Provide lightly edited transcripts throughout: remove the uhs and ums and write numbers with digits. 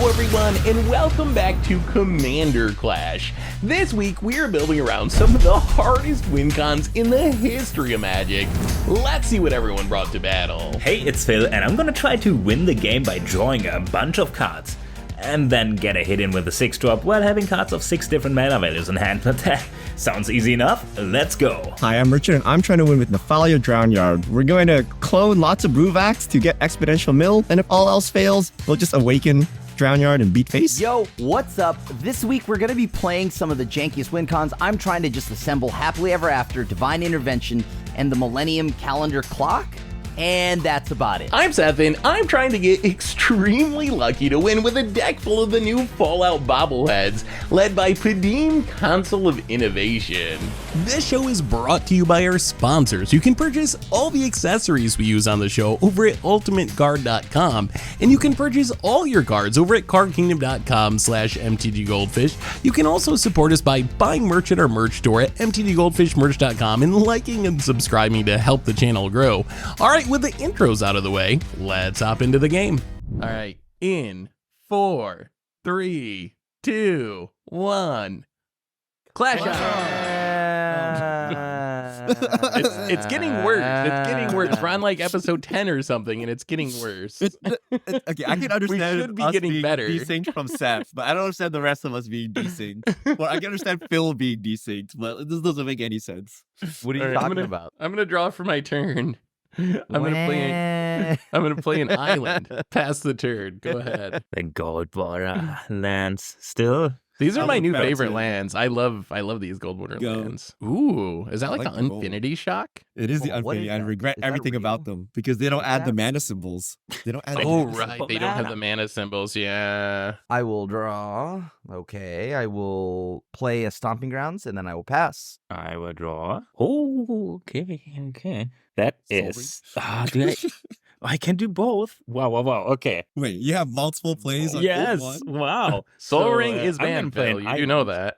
everyone, and welcome back to Commander Clash. This week, we are building around some of the hardest Wincons in the history of Magic. Let's see what everyone brought to battle. Hey, it's Phil, and I'm gonna try to win the game by drawing a bunch of cards. And then get a hit in with a 6-drop while having cards of 6 different mana values in hand. But sounds easy enough. Let's go. Hi, I'm Richard, and I'm trying to win with Nephalia Drownyard. We're going to clone lots of Brewvacs to get Exponential Mill, and if all else fails, we'll just awaken Drownyard and beat face. Yo, what's up? This week we're going to be playing some of the jankiest Wincons. I'm trying to just assemble Happily Ever After, Divine Intervention, and the Millennium Calendar Clock. And that's about it. I'm Seth, and I'm trying to get extremely lucky to win with a deck full of the new Fallout bobbleheads, led by Padim, Console of Innovation. This show is brought to you by our sponsors. You can purchase all the accessories we use on the show over at ultimateguard.com, and you can purchase all your cards over at cardkingdom.com/mtggoldfish. You can also support us by buying merch at our merch store at mtggoldfishmerch.com and liking and subscribing to help the channel grow. All right, with the intros out of the way, let's hop into the game. All right, in 4, 3, 2, 1. Clash it's getting worse. It's getting worse. We're on like episode 10 or something, and it's getting worse. Okay, I can understand we should be us getting being better. desynced from Seth, but I don't understand the rest of us being desynced. Well, I can understand Phil being desynced, but this doesn't make any sense. What are you All right, talking about? I'm gonna draw for my turn. I'm gonna play an island. Pass the turn. Go ahead. The Goldwater lands still. These are I my look new better favorite too. lands. I love these Goldwater Go. lands. Ooh, is that like, like the the gold. Infinity Shock? It is the Well, what Unfinity. is I that? regret Is that everything real? about them because they don't add the that mana symbols. They don't add the Oh mana right, symbols. they don't have the mana symbols. Yeah. I will draw. Okay, I will play a Stomping Grounds, and then I will pass. I will draw. Oh, okay. That is. I can do both. Wow. Okay. Wait, you have multiple plays on Yes. one? Wow. Soul Ring is I'm gonna banned, play Phil. an You do know that.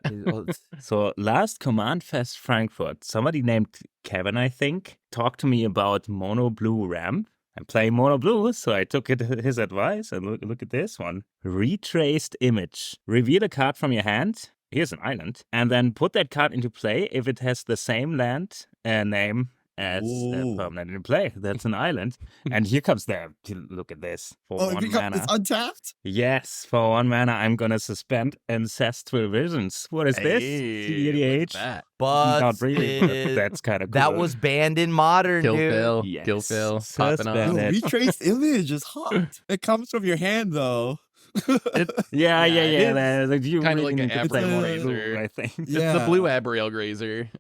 So last Command Fest Frankfurt, somebody named Kevin, I think, talked to me about Mono Blue Ramp. I'm playing Mono Blue, so I took his advice and look at this one. Retraced image. Reveal a card from your hand. Here's an island. And then put that card into play if it has the same land name as Ooh. permanent in play. That's an island. And here comes look at this. For Oh, 1 mana. it's untapped? Yes, for 1 mana, I'm gonna suspend Ancestral Visions. What is this? Hey, what's CEDH? that? But Not really, but that's kind of cool. that was banned in Modern, Kill dude. Phil. Yes. Kill Phil. Suspend. Popping on. No, it. retraced image is hot. It comes from your hand, though. Yeah. it Like, you kinda really like an need to play more Abrail blue, Razor. I think. It's Yeah. the blue Abrail Grazer.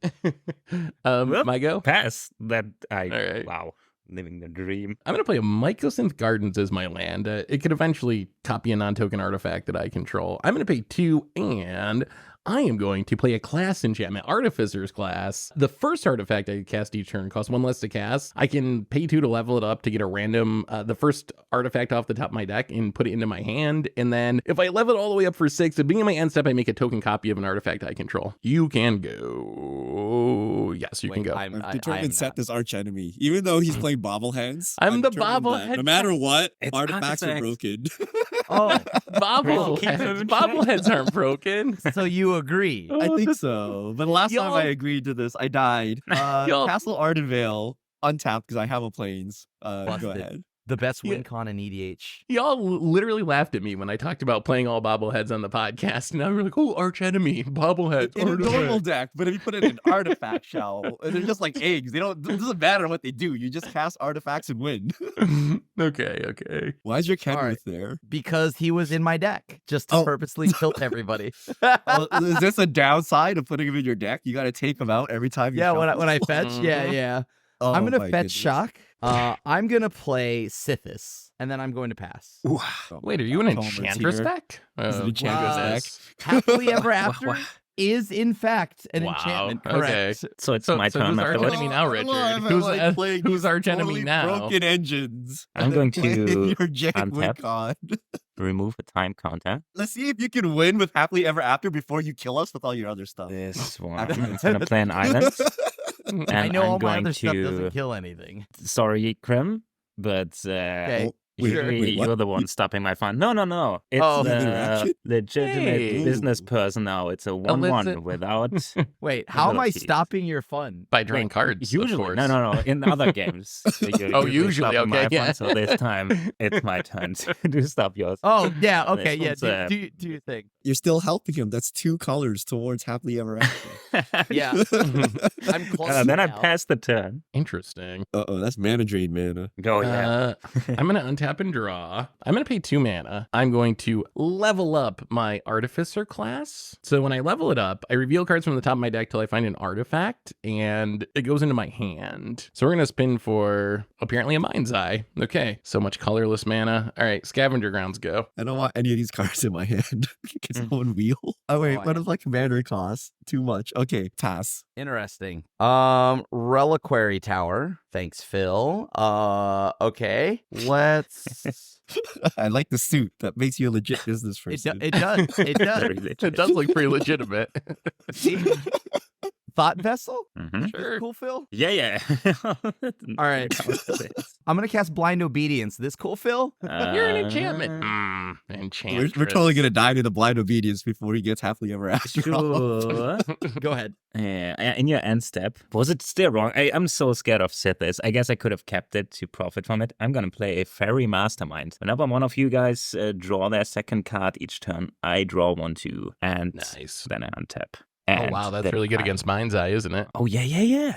My go? Pass. That All right. Wow. Living the dream. I'm going to play a Mycosynth Gardens as my land. It could eventually copy a non-token artifact that I control. I'm going to pay 2, and I am going to play a class enchantment, Artificer's Class. The first artifact I cast each turn costs 1 less to cast. I can pay 2 to level it up to get a random, the first artifact off the top of my deck and put it into my hand. And then if I level it all the way up for 6, at the beginning of my end step, I make a token copy of an artifact I control. You can go. Yes, you can go. I've determined Seth is arch enemy. Even though he's playing bobbleheads. I'm the determined that bobblehead No matter what, It's artifacts are artifacts. broken. Oh, Bobbleheads aren't broken. so you agree? I think so. But last time Y'all- I agreed to this, I died. Y'all- Castle Ardenvale, untapped because I have a planes. Go Busted. ahead. The best Yeah. Wincon in EDH. Y'all literally laughed at me when I talked about playing all bobbleheads on the podcast, and now we're like, "Oh, arch enemy, bobbleheads." In a artifact." normal deck, but if you put it in an artifact shell, they're just like eggs. They don't. It doesn't matter what they do. You just cast artifacts and win. Okay. Why is your All right. Kenrith there? Because he was in my deck, just to Oh. purposely tilt everybody. Is this a downside of putting him in your deck? You got to take him out every time. You Yeah, shuffle? when I fetch, yeah. Oh, I'm gonna my fetch goodness. Shock. I'm gonna play Sithis, and then I'm going to pass. Oh Wait, my are you an God, Palmer's enchantress here. deck? He's an Oh, enchantress goodness. Happily Ever After is in fact an Wow, enchantment. okay. Correct. So it's So, my so turn who's arch afterwards. enemy now, I don't know, Richard? I Who's like playing who's arch enemy totally now? Broken engines. I'm and going then playing to your Jake untap. Wincon. Remove a time counter. Let's see if you can win with Happily Ever After before you kill us with all your other stuff. This one. I'm gonna play an island. I And know I'm all my going other stuff to- doesn't kill anything. Sorry, Krim, but Okay. Wait, what? You're the one stopping my fun. No. It's Oh. You've been raptured? legitimate Hey. business person now. It's a 1-1 without Wait, how am I abilities. stopping your fun? By drawing Wait, cards, Usually, of course. no. In other games. You're Oh, usually usually, stopping okay, my yeah. fun, so this time it's my turn to stop yours. Oh, yeah, This okay, yeah. one's, Do your thing. You're still helping him. That's 2 colors towards happily ever after. Yeah. I'm close Then I now. pass the turn. Interesting. Uh-oh, that's mana drain mana. Oh, yeah. I'm going to untap and draw. I'm going to pay 2 mana. I'm going to level up my Artificer class. So when I level it up, I reveal cards from the top of my deck till I find an artifact, and it goes into my hand. So we're going to spin for apparently a Mind's Eye. Okay, so much colorless mana. All right, Scavenger Grounds go. I don't want any of these cards in my hand. Can someone wheel? Oh, wait, Oh, what if my commander costs too much? Okay, pass. Interesting. Reliquary Tower. Thanks, Phil. Okay. Let's. I like the suit. That makes you a legit business person. It does. It does. Very It legit. does look pretty legitimate. See? Thought Vessel? Mhm. Sure. Cool, Phil? Yeah. All right. I'm going to cast Blind Obedience. This cool, Phil? You're an enchantment. We're Enchantress. totally going to die to the blind obedience before he gets happily ever after. Sure. Go ahead. Yeah, in your end step. Was it still wrong? I'm so scared of Sithis. I guess I could have kept it to profit from it. I'm gonna play a Fairy Mastermind. Whenever one of you guys draw their second card each turn, I draw 1 too, and Nice. then I untap. Oh, And wow, that's then really good I- against Mind's Eye, isn't it? Oh, yeah.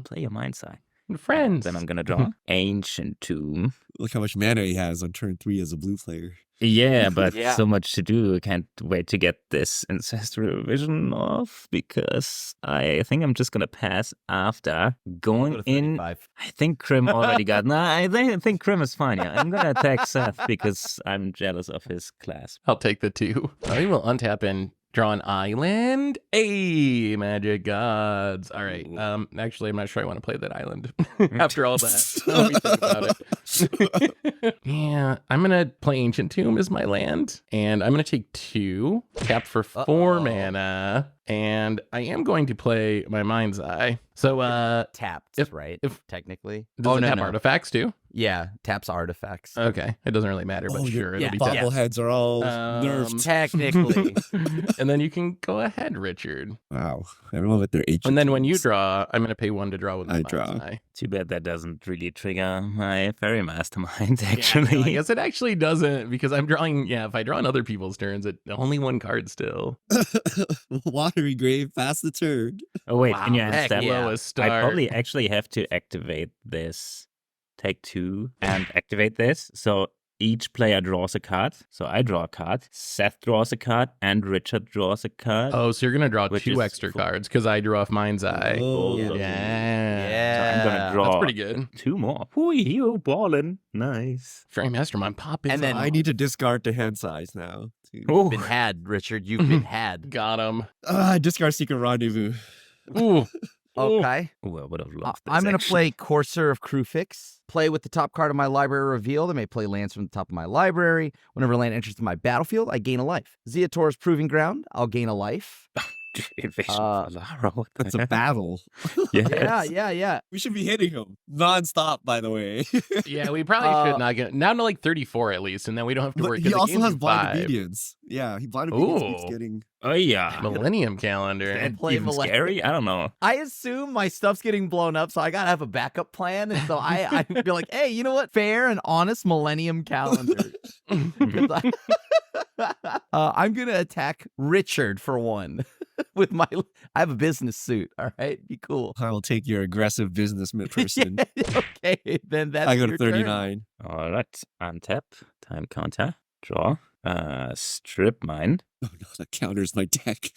Play your Mind's Eye. Friends. Then I'm gonna draw Ancient Tomb. Look how much mana he has on turn 3 as a blue player. Yeah, but Yeah. so much to do. I can't wait to get this Ancestral Vision off because I think I'm just gonna pass after going in. I think Krim already got. Nah, I think Krim is fine. Yeah, I'm gonna attack Seth because I'm jealous of his class. I'll take the 2. I will untap and draw an island. Hey, magic gods. All right. Actually, I'm not sure I want to play that island after all that. Let me think about it. Yeah, I'm gonna play Ancient Tomb as my land, and I'm gonna take 2, tap for 4 mana, and I am going to play my Mind's Eye. So, Tapped, if- right? if- Technically. does it tap artifacts too? Yeah, taps artifacts. Okay, it doesn't really matter, but Oh, sure, it'll yeah, be yeah. tapped. Bobbleheads are all Um, nerfed. Technically. And then you can go ahead, Richard. Wow. Everyone with their ancient. And then when you tombs. draw, I'm going to pay 1 to draw with my I Mind's draw. Eye. Too bad that doesn't really trigger my Fairy Mastermind. Yeah, Actually, no, I guess it actually doesn't because I'm drawing. Yeah, if I draw on other people's turns, it only 1 card still. Watery Grave, pass the turn. oh wait, Wow, in your end heck step, yeah. Lowest I start. probably actually have to activate this. Take 2 and activate this. So each player draws a card. So I draw a card. Seth draws a card, and Richard draws a card. Oh, so you're going to draw Which 2 is extra full. cards because I drew off Mind's Eye. Oh, yeah. Yeah. So I'm gonna draw That's pretty good. 2 more. Hui, you ballin'. Nice. Fairy Mastermind, pop it. And then I need to discard the hand size now. too. Oh, Been had, Richard. You've been had. Got him. Discard Secret Rendezvous. Ooh. Okay. Ooh, I would have loved this. I'm going to actually. play Courser of Crufix. Play with the top card of my library revealed. I may play lands from the top of my library. Whenever a land enters my battlefield, I gain a life. Zeator's Proving Ground, I'll gain a life. Invasion Uh, of Lara. What the That's a heck? battle. Yes. Yeah. We should be hitting him non-stop, by the way. Yeah, we probably should not get down to like 34 at least, and then we don't have to But worry. he 'cause the also games has do blind 5. obedience. Yeah, blind obedience keeps Ooh. getting. Oh yeah. Millennium Calendar. That play even Millennium. scary? I don't know. I assume my stuff's getting blown up, so I gotta have a backup plan. And so I be like, hey, you know what? Fair and honest Millennium Calendar. 'Cause I'm gonna attack Richard for 1 with my. I have a business suit. All right, be cool. I will take your aggressive businessman person. Okay, then that's. I go to your turn. 39. All right. Untap. Time counter. Draw. Strip mine. Oh no, that counters my deck.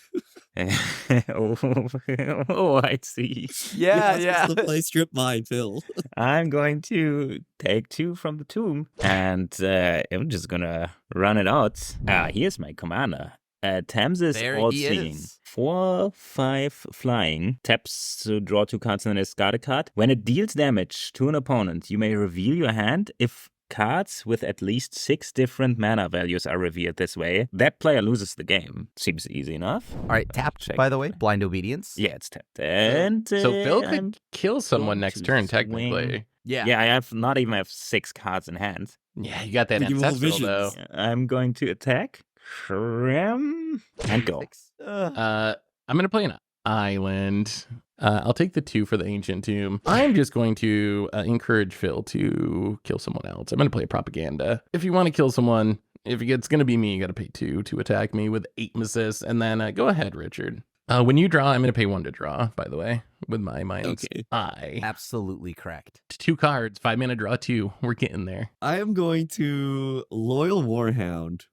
oh, I see. Yeah, You're yeah. not supposed to play strip mine, Phil. I'm going to take 2 from the tomb, and I'm just gonna run it out. Here's my commander. Tamsis There All he Seeing. is. 4/5 flying. Taps to draw 2 cards and then discard a card. When it deals damage to an opponent, you may reveal your hand. If cards with at least 6 different mana values are revealed this way, that player loses the game. Seems easy enough. All right, tapped. Check. By the way, blind obedience. Yeah, it's tapped. And So Phil I'm could kill someone going next to turn, swing. technically. Yeah. Yeah, I have not even have 6 cards in hand. Yeah, you got that We give all ancestral though. visions. I'm going to attack Krem and go. I'm gonna play an island. I'll take the 2 for the ancient tomb. I'm just going to encourage Phil to kill someone else. I'm gonna play a propaganda. If you want to kill someone, if it's gonna be me, you gotta pay 2 to attack me with 8 assists, and then go ahead, Richard. When you draw, I'm gonna pay 1 to draw. By the way, with my mind's eye. Absolutely correct. 2 cards, 5 mana, draw 2. We're getting there. I am going to Loyal Warhound.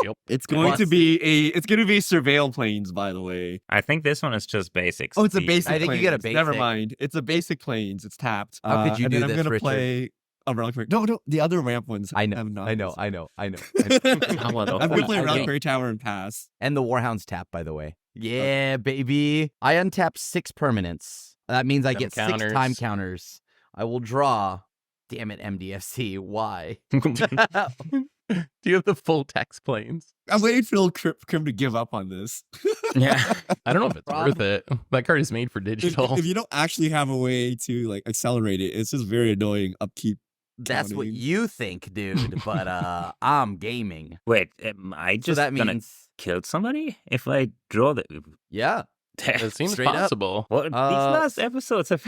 Yep. It's going to be a surveil planes, by the way. I think this one is just basics. Oh, it's a basic. I think you get a planes. Never basic. mind. It's a basic planes. It's tapped. How could you and do then this, I'm gonna Richard? play a Relic Fairy. No, the other ramp ones. I have not. know. I'm How gonna play I Relic know. Fairy Tower and pass. And the Warhound's tap, by the way. Yeah, baby. I untap 6 permanents. That means I Them get 6 counters. time counters. I will draw. Damn it, MDFC. Why? Do you have the full text planes? I'm waiting for Krim to give up on this. Yeah. I don't know if it's worth it. That card is made for if, digital. if you don't actually have a way to like accelerate it, it's just very annoying upkeep. That's what counting. you think, dude. But I'm gaming. Wait, am I So just that gonna means, kill somebody if I draw the? yeah. It seems Straight up. possible. Well, these last episodes have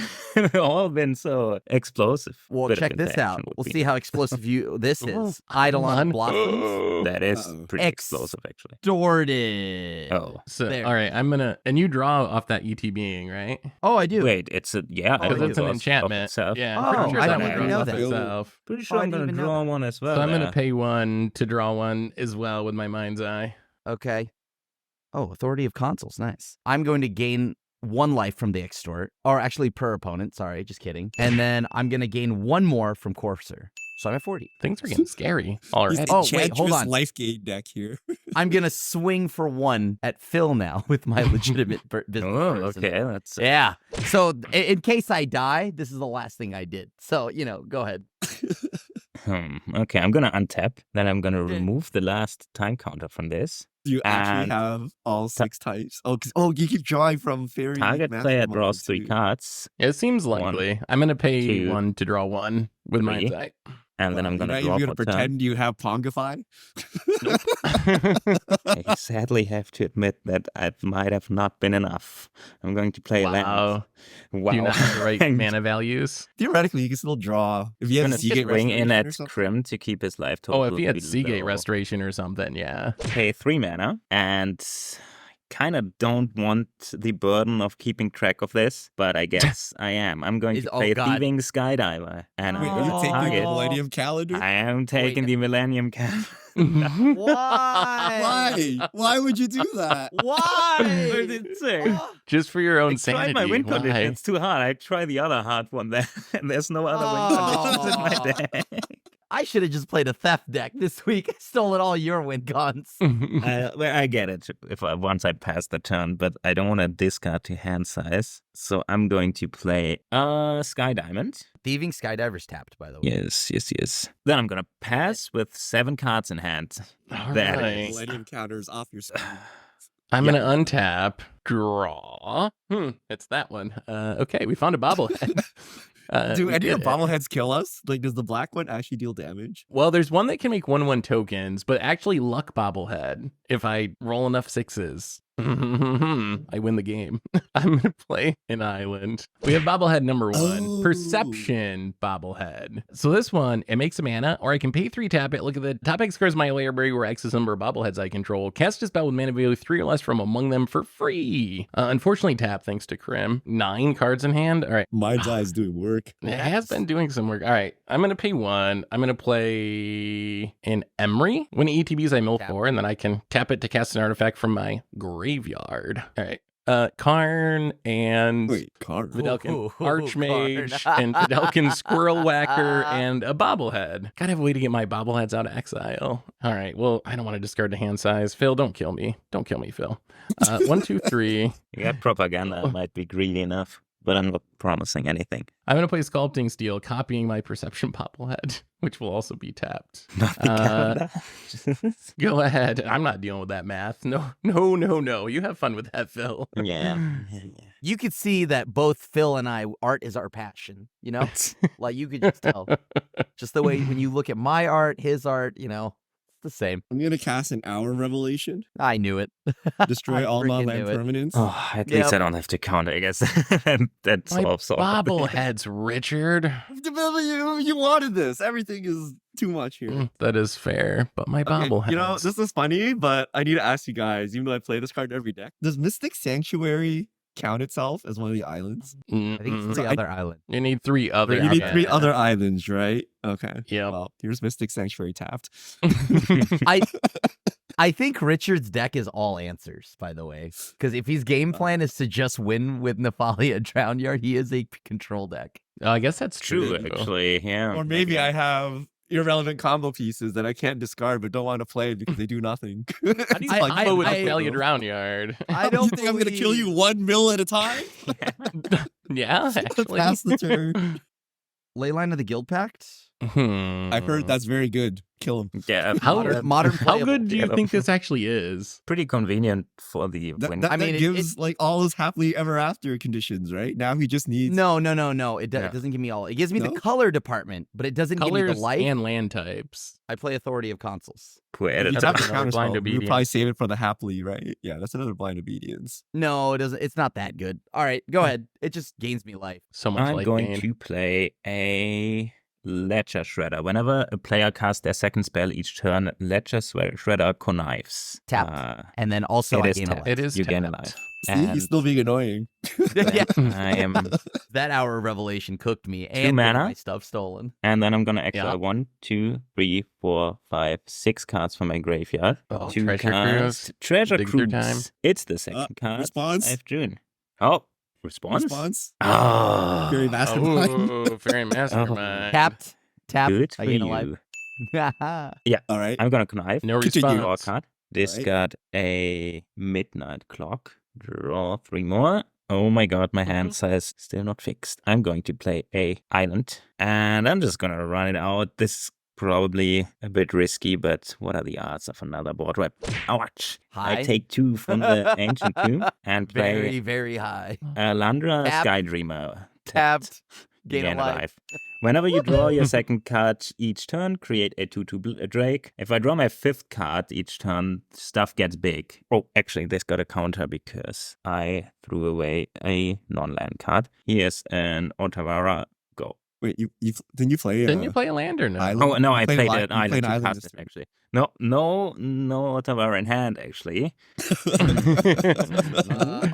all been so explosive. Well, Bit of check this out. interaction would We'll be see how explosive this Oh, is. Eidolon Come Blossoms. on. That is Uh-oh. pretty explosive, actually. Distorted. Oh, So, There. all right, I'm gonna, and you draw off that ET being, right? Oh, I do. wait, it's a yeah. Oh, Because it it's an draws off enchantment. itself. Yeah, I'm Oh, pretty sure I that didn't one even draws know off that. itself. Pretty sure I I'm didn't gonna even know draw that. one as well. So I'm gonna there. pay 1 to draw 1 as well with my mind's eye. Okay. Oh, Authority of Consuls. Nice. I'm going to gain 1 life from the extort. Or actually per opponent. Sorry, just kidding. And then I'm going to gain 1 more from Courser. So I'm at 40. Things are getting scary He's already. Oh, wait, hold Enchantress on. life gain deck here. I'm going to swing for 1 at Phil now with my legitimate business Oh, person. okay. That's Yeah. So in case I die, this is the last thing I did. So, go ahead. Okay, I'm gonna untap. Then I'm gonna Okay. remove the last time counter from this. Do you actually And- have all 6 types? You keep drawing from fairy. Target player Mastermind draws 3 too. cards, It seems likely. I'm gonna pay 2, 1 to draw 1 with mind's 3. eye. and then I'm You're gonna not draw even gonna for turn. pretend you have Pongify? I sadly have to admit that it might have not been enough. I'm going to play land. Wow. Wow. Do you not have the right mana values? Theoretically, you can still draw. If you I'm have gonna Seagate swing in Restoration at or something. Crim to keep his life total. Oh, if he had below. Seagate Restoration or something, yeah. Pay 3 mana, and kind of don't want the burden of keeping track of this, but I guess I am. I'm going to Oh, play God. Thieving Skydiver, and Wait, I'm are you going to taking the target. Millennium Calendar? I am taking the Millennium Calendar. Why? Why would you do that? Why? Just for your own I tried my sanity. win condition. Why? It's too hard. I try the other hard one there, and there's no other win conditions in my deck. I should have just played a theft deck this week. I stole all your Wincons. I get it once I pass the turn, but I don't want to discard to hand size. So I'm going to play Sky Diamond. Thieving Skydiver's tapped, by the way. Yes. Then I'm going to pass with 7 cards in hand. All That right. is- Millennium counters off your screen. I'm gonna untap, draw. It's that one. Okay, we found a bobblehead. Do we any of did the it. bobbleheads kill us? Like, does the black one actually deal damage? Well, there's one that can make 1/1 tokens, but actually luck bobblehead. If I roll enough 6s, I win the game. I'm gonna play an island. We have bobblehead number 1, Oh. Perception bobblehead. So this one, it makes a mana, or I can pay 3 tap it. Look at the top X cards of my library where X is the number of bobbleheads I control. Cast a spell with mana value 3 or less from among them for free. Unfortunately, tap thanks to Krim. 9 cards in hand. All right. Mind's Eye is doing work. It has been doing some work. All right. I'm going to pay 1. I'm going to play an Emery. When it ETBs, I mill Tap. 4, and then I can tap it to cast an artifact from my graveyard. All right. Karn and Wait, card. Vidalkin Ooh, Archmage Karn. and Vidalkin Squirrel Whacker and a bobblehead. Gotta have a way to get my bobbleheads out of exile. All right. Well, I don't want to discard the hand size. Phil, don't kill me. Don't kill me, Phil. 1, 2, 3. You got propaganda. Might be greedy enough, but I'm not promising anything. I'm going to play Sculpting Steel, copying my Perception bobblehead, which will also be tapped. Propaganda. Go ahead. I'm not dealing with that math. No. You have fun with that, Phil. Yeah. You could see that both Phil and I, art is our passion, you know? Like, you could just tell. Just the way when you look at my art, his art, you know, it's the same. I'm gonna cast an Hour Revelation. I knew it. Destroy I all freaking non-land knew it. permanents. Oh, at Yep. least I don't have to count, I guess. That My solves all. bobbleheads, Richard. You wanted this. Everything is too much here. That is fair, but my Okay, bobbleheads. you know, this is funny, but I need to ask you guys, even though I play this card in every deck, does Mystic Sanctuary count itself as one of the islands? I think it's Mm-mm. three other island. You need 3 other. You need 3 yeah. other islands, right? Okay. Yep. Well, here's Mystic Sanctuary tapped. I think Richard's deck is all answers, by the way. Because if his game plan is to just win with Nephalia Drown Yard, he is a control deck. I guess that's True, true. actually. Yeah. Or maybe I have irrelevant combo pieces that I can't discard but don't want to play because they do nothing. How do you I- combo with I- Nephalia Drown Yard? I You don't think I'm gonna kill you 1 mil at a time? Yeah, actually. Pass the turn. Leyline of the Guild Pact? I heard that's very good. Kill him. Yeah. How- Modern How playable. good do you think this actually is? Pretty convenient for the That, win. that, I mean, that it- gives like all his happily ever after conditions, right? Now he just needs. No. It Yeah. doesn't give me all. It gives me No? the color department, but it doesn't give me Colors the life. and land types. I play Authority of Consuls. Poor You editor. tap the another counterspell. blind You obedience. probably save it for the happily, right? Yeah, that's another blind obedience. No, it doesn't. It's not that good. All right, go ahead. It just gains me life. So much I'm life going gain. to play a Ledger Shredder. Whenever a player casts their second spell each turn, Ledger Shredder connives. Tapped. And then also It I is gain a tapped. life. It is You gain a tapped. life. See, And he's still being annoying. Yeah. I am, That Hour of Revelation cooked me and mana? got my stuff stolen. and then I'm gonna exile Yeah. 1, 2, 3, 4, 5, 6 cards from my graveyard. Oh, 2 Treasure cards. Cruise. Treasure Dig through Cruise. time. It's the second card. response? I have June. Oh, response. Response. Oh, Very mastermind. Oh, very mastermind. Tapped. good for I gain a life. you. All right. I'm gonna connive. No Continue. Draw a response. card. Discard a midnight clock. Draw 3 more. Oh my god, my hand size still not fixed. I'm going to play a island, and I'm just gonna run it out. This is probably a bit risky, but what are the odds of another board wipe? Ouch! High. I take 2 from the ancient tomb and Very, play very high. Landra Tap. Skydreamer. Tapped. Gain a life. Whenever you draw your second card each turn, create a 2/2 Drake. If I draw my 5th card each turn, stuff gets big. Oh, actually, this got a counter because I threw away a non-land card. Here's an Otawara. Go. Wait, didn't you play? Didn't you play a land or no? Island? Oh, no, I played played an an island- you island. played an Two island cards, this turn. actually. No Otawara in hand, actually.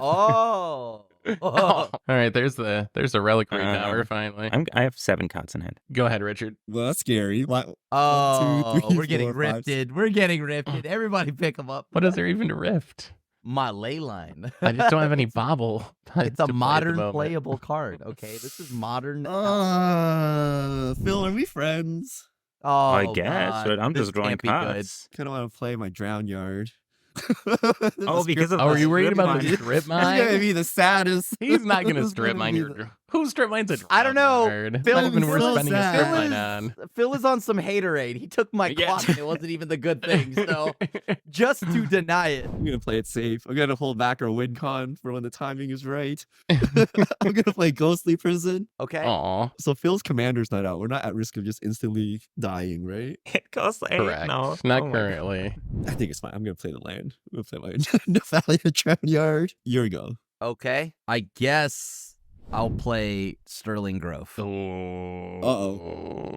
Oh. All right, there's a reliquary tower finally. I have 7 cards in hand. Go ahead, Richard. Well, that's scary. Oh, 1, 2, 3, we're getting 4, 5, rifted. We're getting rifted. Everybody pick them up. What is there even to rift? My ley line. I just don't have any bobble. It's to a play at the modern moment. playable card. Okay, this is modern. Phil, are we friends? Oh, I guess, God. but I'm This just drawing can't be good. cards. Kind of want to play my drown yard. Oh, because of Oh, are the you worried strip about the mine. strip It's gonna mine? be the saddest. He's not gonna This is strip gonna mine be your. Whose strip mine's a I don't know. Yard? Phil- Not even worth Phil's spending a sad. strip Phil mine is- on. Phil is on some haterade. He took my Yeah. clock and it wasn't even the good thing. So just to deny it. I'm gonna play it safe. I'm gonna hold back our WinCon for when the timing is right. I'm gonna play Ghostly Prison. Okay. Aw, So Phil's commander's not out. We're not at risk of just instantly dying, right? It costs 8 correct. now. Not Oh my currently. I think it's fine. I'm gonna play the land. I'm gonna play my Nephalia Drown Yard. Here we go. Okay. I guess I'll play Sterling Grove. Uh-oh.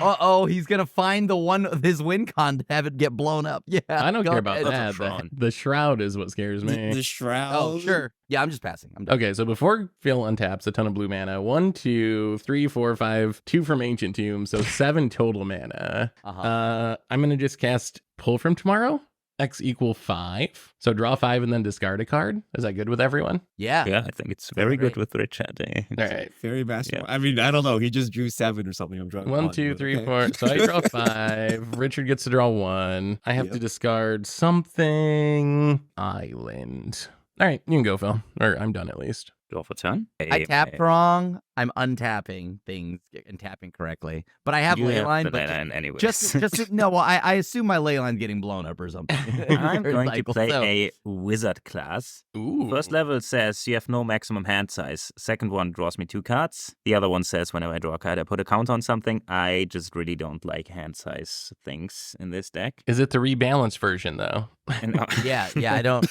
Uh-oh, he's gonna find the one of his WinCon to have it get blown up. Yeah. I don't go care about ahead. that. Shroud. The shroud is what scares me. The shroud. Oh, sure. Yeah, I'm just passing. I'm done. Okay, so before Phil untaps a ton of blue mana, 1, 2, 3, 4, 5, 2 from Ancient Tomb, so 7 total mana. Uh-huh. I'm gonna just cast Pull from Tomorrow. X equal 5. So draw 5 and then discard a card. Is that good with everyone? Yeah. Yeah, I think it's very good Great. with Richard. Eh? All right. Very masterful. I mean, I don't know. He just drew 7 or something. I'm drawing 1, 2, 3, 4. So I draw 5. Richard gets to draw 1. I have to Yep. discard something. Island. All right, you can go, Phil. Or I'm done at least. Draw for turn. I tapped wrong. I'm untapping things and tapping correctly, but I have You have leyline. the But leyline anyways. just no. Well, I assume my leyline's getting blown up or something. I'm Third going to cycle, play so- a wizard class. Ooh. First level says you have no maximum hand size. Second one draws me 2 cards. The other one says whenever I draw a card, I put a counter on something. I just really don't like hand size things in this deck. Is it the rebalanced version though? And Yeah. I don't.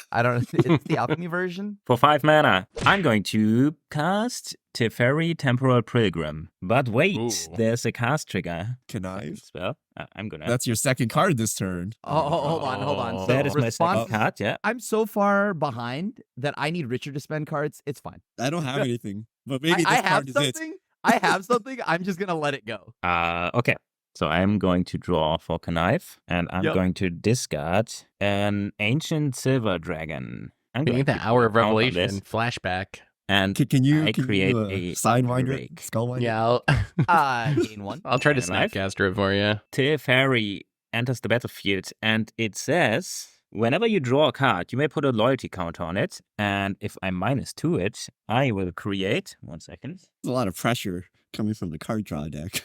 It's the alchemy version. for 5 mana, I'm going to cast Teferi Temporal Pilgrim. But wait, Ooh. there's a cast trigger. Connive. Spell. I'm gonna. That's your second card this turn. Oh, hold on. So that is my second response- card, yeah. I'm so far behind that I need Richard to spend cards. It's fine. I don't have anything, but maybe I this have card is it. something. I have something. I'm just gonna let it go. Okay. So I'm going to draw for Connive, and I'm Yep. going to discard an Ancient Silver Dragon. I'm We going need the to Hour of count on Revelation this, flashback. and Can you I create a Sidewinder, rake. Skullwinder? Yeah, Gain 1. I'll try to Connive. Snapcaster it for you. Teferi enters the battlefield, and it says, whenever you draw a card, you may put a loyalty counter on it, and if I'm -2 it, I will create, 1 second, There's a lot of pressure coming from the card draw deck.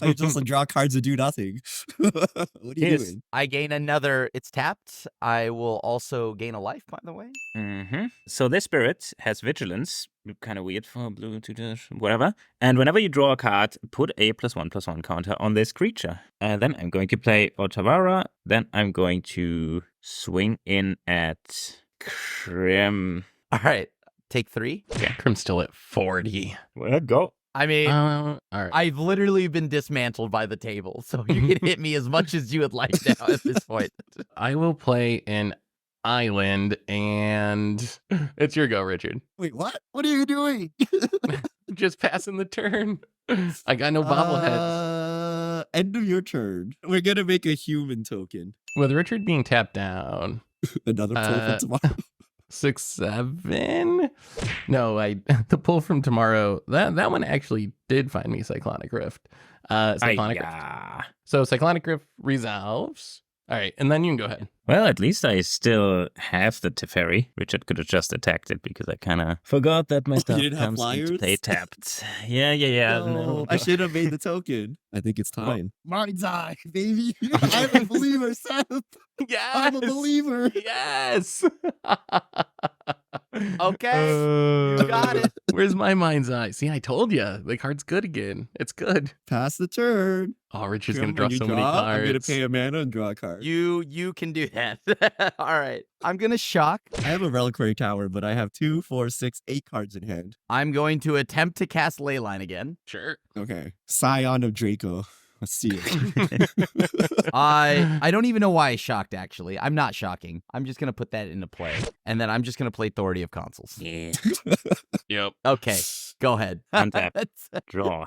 I just draw cards and do nothing. What are you Yes. doing? I gain another. It's tapped. I will also gain a life, by the way. So this spirit has vigilance, kind of weird for blue to whatever. And whenever you draw a card, put a +1/+1 counter on this creature. And then I'm going to play Otawara. Then I'm going to swing in at Krim. All right. Take 3. Crim's still at 40. Well, go. I mean, All right. I've literally been dismantled by the table, so you can hit me as much as you would like now at this point. I will play an island, and it's your go, Richard. Wait, what? What are you doing? Just passing the turn. I got no bobbleheads. End of your turn. We're gonna make a human token. With Richard being tapped down, Another pull Uh, for tomorrow. 6, 7. No, the pull from tomorrow. That one actually did find me Cyclonic Rift. Cyclonic Rift. Ay-ya. So Cyclonic Rift resolves. All right, and then you can go ahead. Well, at least I still have the Teferi. Richard could have just attacked it because I kind of forgot that my You stuff didn't have comes into flyers? play tapped. Yeah. No. I should have made the token. I think it's time. Mind's eye, baby. I'm a believer, Seth. Yes. I'm a believer. Yes. Okay, you got it. Where's my mind's eye? See, I told you the card's good again. It's good. Pass the turn. Oh, Richard's When gonna draw you so many I'm gonna cards. pay a mana and draw a card. You can do that. All right. I'm gonna shock. I have a reliquary tower, but I have 2, 4, 6, 8 cards in hand. I'm going to attempt to cast Leyline again. Sure. Okay. Scion of Draco. Let's see it. I don't even know why I shocked, actually. I'm not shocking. I'm just gonna put that into play. And then I'm just gonna play Authority of Consuls. Yeah. Yep. Okay, go ahead. Untap. That's- Draw.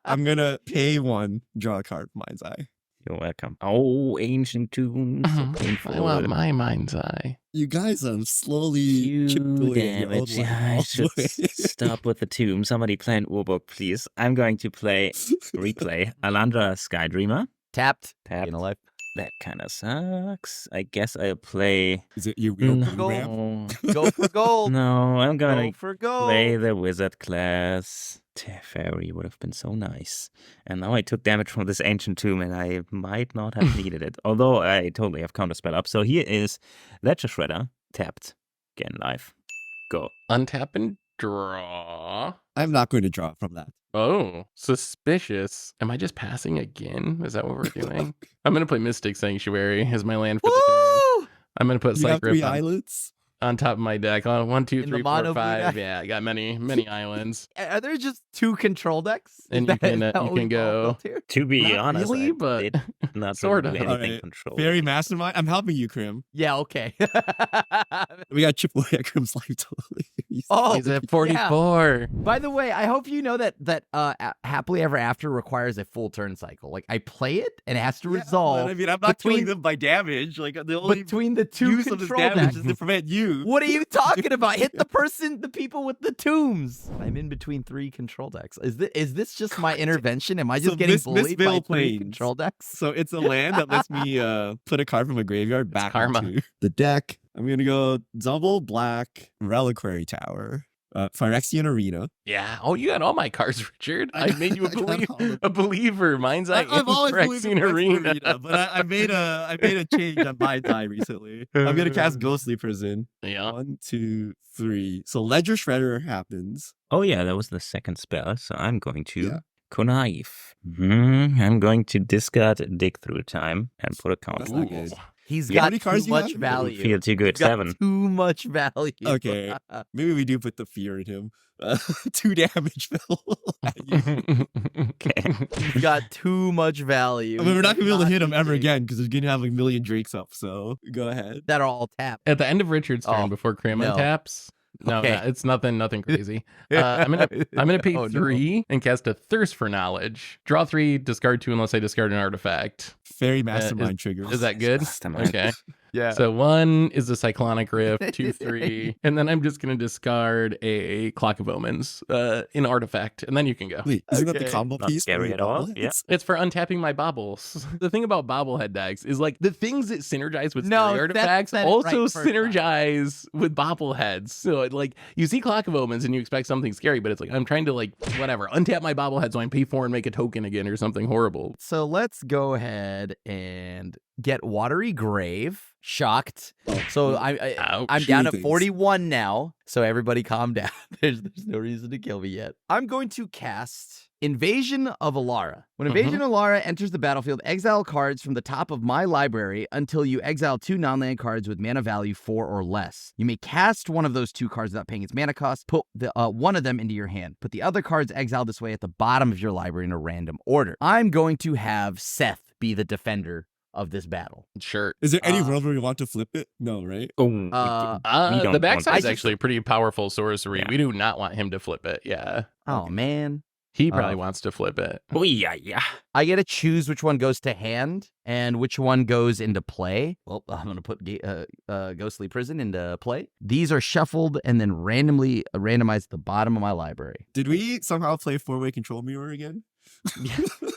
I'm gonna pay 1, draw a card, Mind's Eye. You're welcome. Oh, ancient tunes. So I painful. want my mind's eye. You guys have slowly chipped away at your old damage. Yeah, I life. should stop with the tomb. Somebody play an Urbook, please. I'm going to replay Alandra Skydreamer. Tapped. Tapped. Gain a life. That kind of sucks. I guess I'll play. Is it your real gold. ramp? Go for gold. No, I'm Go gonna for gold. play the wizard class. Teferi would have been so nice. And now I took damage from this ancient tomb, and I might not have needed it. Although I totally have counterspell up. So here is Ledger Shredder tapped. Again, life. Go. Untap and draw. I'm not going to draw from that. Oh, suspicious. Am I just passing again? Is that what we're doing? I'm going to play Mystic Sanctuary as my land for the turn. Woo! I'm going to put You have 3 Cycrypt islands? on top of my deck. On 1, 2, In the 3, mono 4, blue 5. deck? Yeah, I got many islands. Are there just 2 control decks? Is And you can, that you how can we've all go- built here? To be Not honest, really, I but did not sort do of. anything Alright, control. Fairy Mastermind. I'm helping you, Krim. Yeah, okay. We got chip away at Krim's life totally. Oh, He's at 44. By the way, I hope you know that Happily Ever After requires a full turn cycle. Like, I play it and it has to resolve I mean, I'm not killing between- them by damage. Like the only between the 2 use of this control damage decks. is to prevent you. What are you talking about? Hit the people with the tombs. I'm in between 3 control decks. Is this just my intervention? Am I just So getting Miss bullied by Vale 3 Plains. control decks? So it's a land that lets me put a card from a graveyard back karma. into the deck. I'm gonna go double black reliquary tower. Phyrexian Arena. Yeah. Oh, you got all my cards, Richard. I made you I got all of a believer. Mine's I've always believed in Phyrexian Arena. but I made a change on my die recently. I'm gonna cast Ghostly Prison. Yeah. 1, 2, 3. So Ledger Shredder happens. Oh yeah, that was the second spell. So I'm going to Yeah. connive. I'm going to discard Dig Through Time and put a That's counter. not Ooh. good. He's Yeah, how got many cards too you much have? value. Feel too good. He's got 7. too much value. Okay. Maybe we do put the fear in him. 2 damage, Phil. Okay. He's got too much value. I mean, we're not gonna be able to hit him ever using- again because we're gonna have a million Drakes up. So go ahead. That are all tapped. At the end of Richard's turn, Oh, before Kramer no. taps. No, Okay. it's nothing crazy. I'm gonna pay Oh, no. 3 and cast a Thirst for Knowledge. Draw 3, discard 2 unless I discard an artifact. Fairy Mastermind triggers. Is that good? Mastermind. Okay. Yeah. So 1 is a Cyclonic Rift, 2, 3, and then I'm just gonna discard a Clock of Omens, in artifact, and then you can go. Wait, isn't that the Okay. combo Not piece? scary for at all, bobbleheads? yeah. It's for untapping my baubles. The thing about bobblehead decks is like the things that synergize with No, scary artifacts said it also right first time. synergize with bobbleheads. So like you see Clock of Omens and you expect something scary, but it's like I'm trying to like whatever untap my bobblehead so I can pay 4 and make a token again or something horrible. So let's go ahead and get Watery Grave. Shocked. So Ouch. I'm down at Things. 41 now. So everybody calm down. There's no reason to kill me yet. I'm going to cast Invasion of Alara. When Invasion of Alara enters the battlefield, exile cards from the top of my library until you exile 2 non-land cards with mana value 4 or less. You may cast one of those 2 cards without paying its mana cost. Put one of them into your hand. Put the other cards exiled this way at the bottom of your library in a random order. I'm going to have Seth be the defender of this battle. Sure. Is there any world where we want to flip it? No, right? Oh, we The don't backside want is to actually a pretty powerful sorcery. Yeah. We do not want him to flip it. Yeah. Oh, man. He probably Oh. wants to flip it. Oh yeah, yeah. I get to choose which one goes to hand and which one goes into play. Well, I'm going to put Ghostly Prison into play. These are shuffled and then randomly randomized at the bottom of my library. Did we somehow play 4-way control mirror again?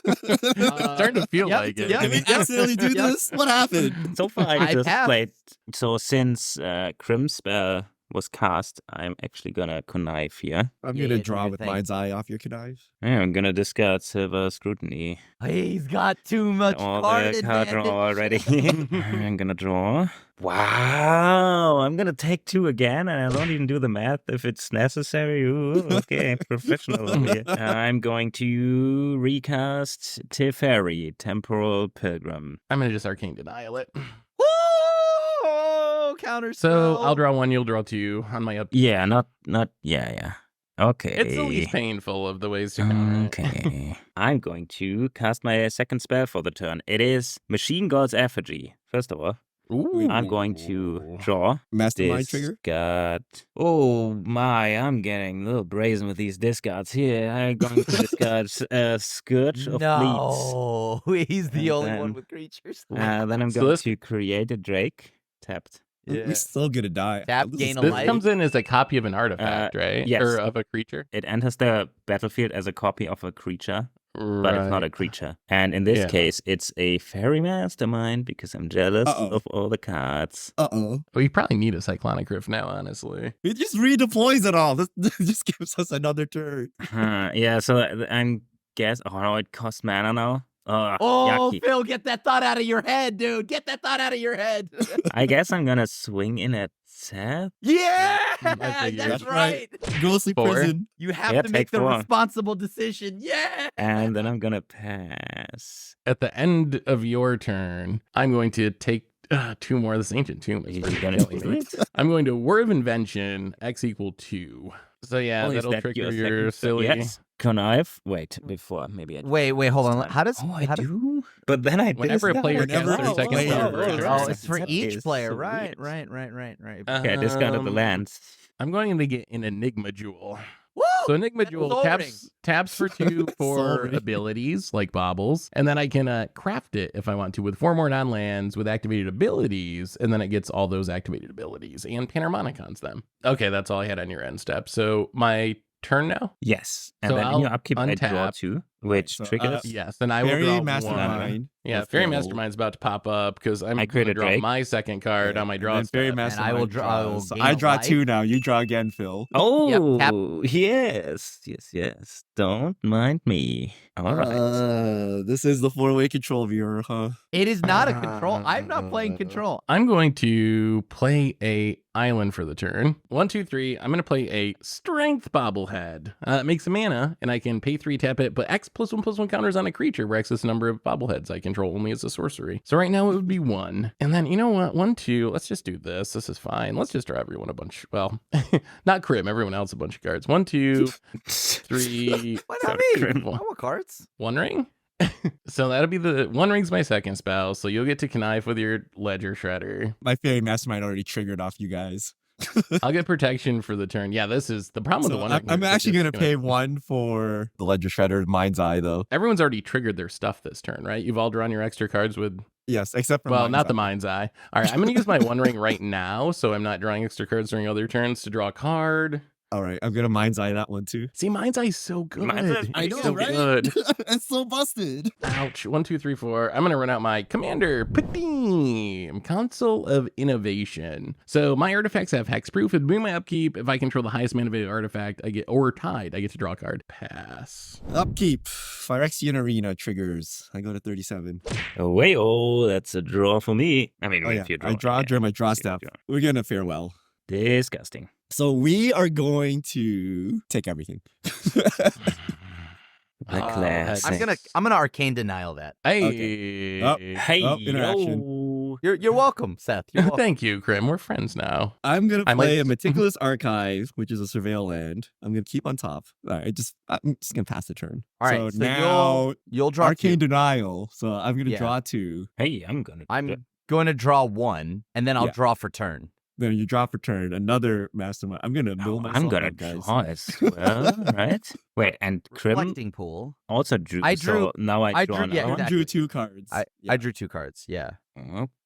It's starting to feel Yep, like it. yep. Did we accidentally do this? What happened? So far, I I just have- played. So since Crim spell was cast, I'm actually gonna connive here. I'm Yeah, gonna yeah, do draw your with thing. Mind's Eye off your connive. I'm gonna discard Silver Scrutiny. He's got too much All card the card draw advantage. already. I'm gonna draw. Wow! I'm gonna take 2 again, and I don't even do the math if it's necessary. Ooh, okay, professional. over here. I'm going to recast Teferi, Temporal Pilgrim. I'm gonna just Arcane Denial it. Whoa! Counter So spell. I'll draw 1, you'll draw 2 on my up. Yeah, not. Yeah. Okay. It's the least painful of the ways to counter it. Okay. I'm going to cast my second spell for the turn. It is Machine God's Effigy. First of all, Ooh. I'm going to draw Mastermind trigger. discard. Oh my, I'm getting a little brazen with these discards here. I'm going to discard Scourge of Fleets. No, he's the And only one then- with creatures. Then I'm So going this- to create a Drake. Tapped. We're still gonna die. Tap, This gain is- a This life. comes in as a copy of an artifact, right? yes. Or of a creature. It enters the battlefield as a copy of a creature, but it's not a creature. And in this Yeah. case, it's a fairy mastermind because I'm jealous Uh-oh. of all the cards. Uh-oh. We probably need a Cyclonic Rift now, honestly. It just redeploys it all. This just gives us another turn. Yeah, so I'm guess. Oh no, it costs mana now. Oh, yucky. Phil, get that thought out of your head, dude. Get that thought out of your head. I guess I'm gonna swing in at Seth. Yeah, I figured. that's That's right. right. Ghostly 4. Prison. You have Yeah, to make take the 4. responsible decision. Yeah. And then I'm gonna pass. At the end of your turn, I'm going to take 2 more of this Ancient Tomb. It's He's pretty gonna killing do me. it. I'm going to War of Invention, X equal 2. So yeah, Oh, is that'll that trigger your your second spell? silly. Yes. Connive. Wait, before maybe I. Wait, hold on. How does? Oh, I how does- do. But then I Whenever a discard. player Whenever casts their a second player- spell Oh, version. Oh, it's for That each is player. so Right. weird. Okay, I discarded the Um, lands. I'm going to get an Enigma Jewel. Woo! So Enigma That Jewel Soul taps for 2 for Soul Ring. abilities like baubles, and then I can craft it if I want to with 4 more non-lands with activated abilities, and then it gets all those activated abilities and Panharmonicons them. Okay, that's all I had on your end step. So my turn now. Yes, and So then in I'll your upkeep, I draw untap. 2. Which So, triggers? Yes, and I will Fairy draw one. Mastermind. Yeah, will Fairy fail. Mastermind's about to pop up because I'm I going to create a draw Drake. my second card on my And draw then Fairy step. Mastermind I will draws. So gain I a draw life. 2 now. You draw again, Phil. Oh, yes. Don't mind me. All right. This is the 4-way control viewer, huh? It is not a control. I'm not playing control. I'm going to play a island for the turn. 1, 2, 3. I'm going to play a strength bobblehead. It makes a mana, and I can pay 3, tap it, but X +1/+1 counters on a creature where X is the number of bobbleheads I control only as a sorcery. So right now it would be 1. And then, you know what? 1, 2. Let's just do this. This is fine. Let's just draw everyone a bunch. Well, not Crim. Everyone else a bunch of cards. 1, 2, 3. Why not me? I want cards. One ring? So that'll be the one ring's my second spell. So you'll get to connive with your Ledger Shredder. My Fairy Mastermind already triggered off you guys. I'll get protection for the turn. Yeah, this is the problem with So the one ring. I'm is actually it's going to pay 1 for the Ledger Shredder Mind's Eye, though. Everyone's already triggered their stuff this turn, right? You've all drawn your extra cards with. Yes, except for Well, Mind's not the Eye. Mind's Eye. All right, I'm going to use my one ring right now, so I'm not drawing extra cards during other turns to draw a card. All right, I'm going to Mind's Eye that one, too. See, Mind's Eye is so good. Mind's Eye is I It's know, so right? good. It's so busted. Ouch. 1, 2, 3, 4. I'm going to run out my Commander Padim, Console of Innovation. So my artifacts have hexproof. It'd be my upkeep. If I control the highest mana value artifact, I get, or tied, I get to draw a card. Pass. Upkeep. Phyrexian Arena triggers. I go to 37. Oh, that's a draw for me. I mean, Oh, yeah. if you I draw during my draw you step. draw. We're going to farewell. Disgusting. So we are going to take everything. The class. I'm gonna arcane denial that. Hey. Oh. Hey, interaction. yo. You're welcome, Seth. You're welcome. Thank you, Crim. We're friends now. I'm going to I might- play a Meticulous Archive, which is a surveil land. I'm going to keep on top. All right, I'm just going to pass the turn. All right, so now you'll draw Arcane two. Denial. So I'm going to Yeah. draw 2. Hey, I'm gonna. I'm going to draw 1, and then I'll Yeah. draw for turn. Then you draw for turn. Another Mastermind. I'm going to build myself I'm gonna up, guys. draw as well, right? Wait, and Crim Reflecting pool. also drew. I drew- So now I draw drew- yeah, another one. exactly. Drew 2 cards. I Yeah. drew 2 cards. Yeah.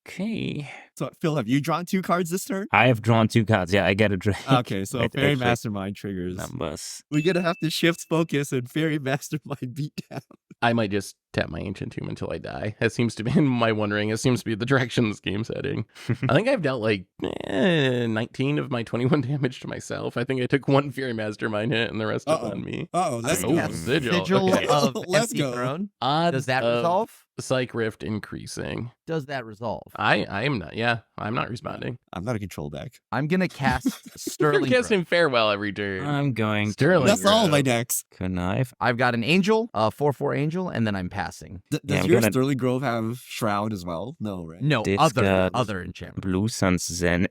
Okay. So Phil, have you drawn 2 cards this turn? I have drawn 2 cards. Yeah, I get a drink. Okay, so Wait, Fairy actually, Mastermind triggers. numbers. We're gonna have to shift focus and Fairy Mastermind beat down. I might just tap my Ancient Tomb until I die. That seems to be in my wondering. It seems to be the direction this game's heading. I think I've dealt like 19 of my 21 damage to myself. I think I took 1 Fairy Mastermind hit and the rest Uh-oh. is on me. Oh, let's Oh, go. Sigil. Okay. of Let's Empty go. Throne. Odds Does that of resolve? Psych Rift increasing. Does that resolve? I am not. Yeah, I'm not responding. I'm not a control deck. I'm gonna cast You're Sterling. Growth. casting Farewell every turn. I'm going Sterling. That's all of my Grove. decks. connive. I've got an angel, a 4/4 angel, and then I'm passing. Does Yeah, I'm your gonna- Sterling Grove have Shroud as well? No, right? No, This other got- enchantment. Blue Sun's Zen.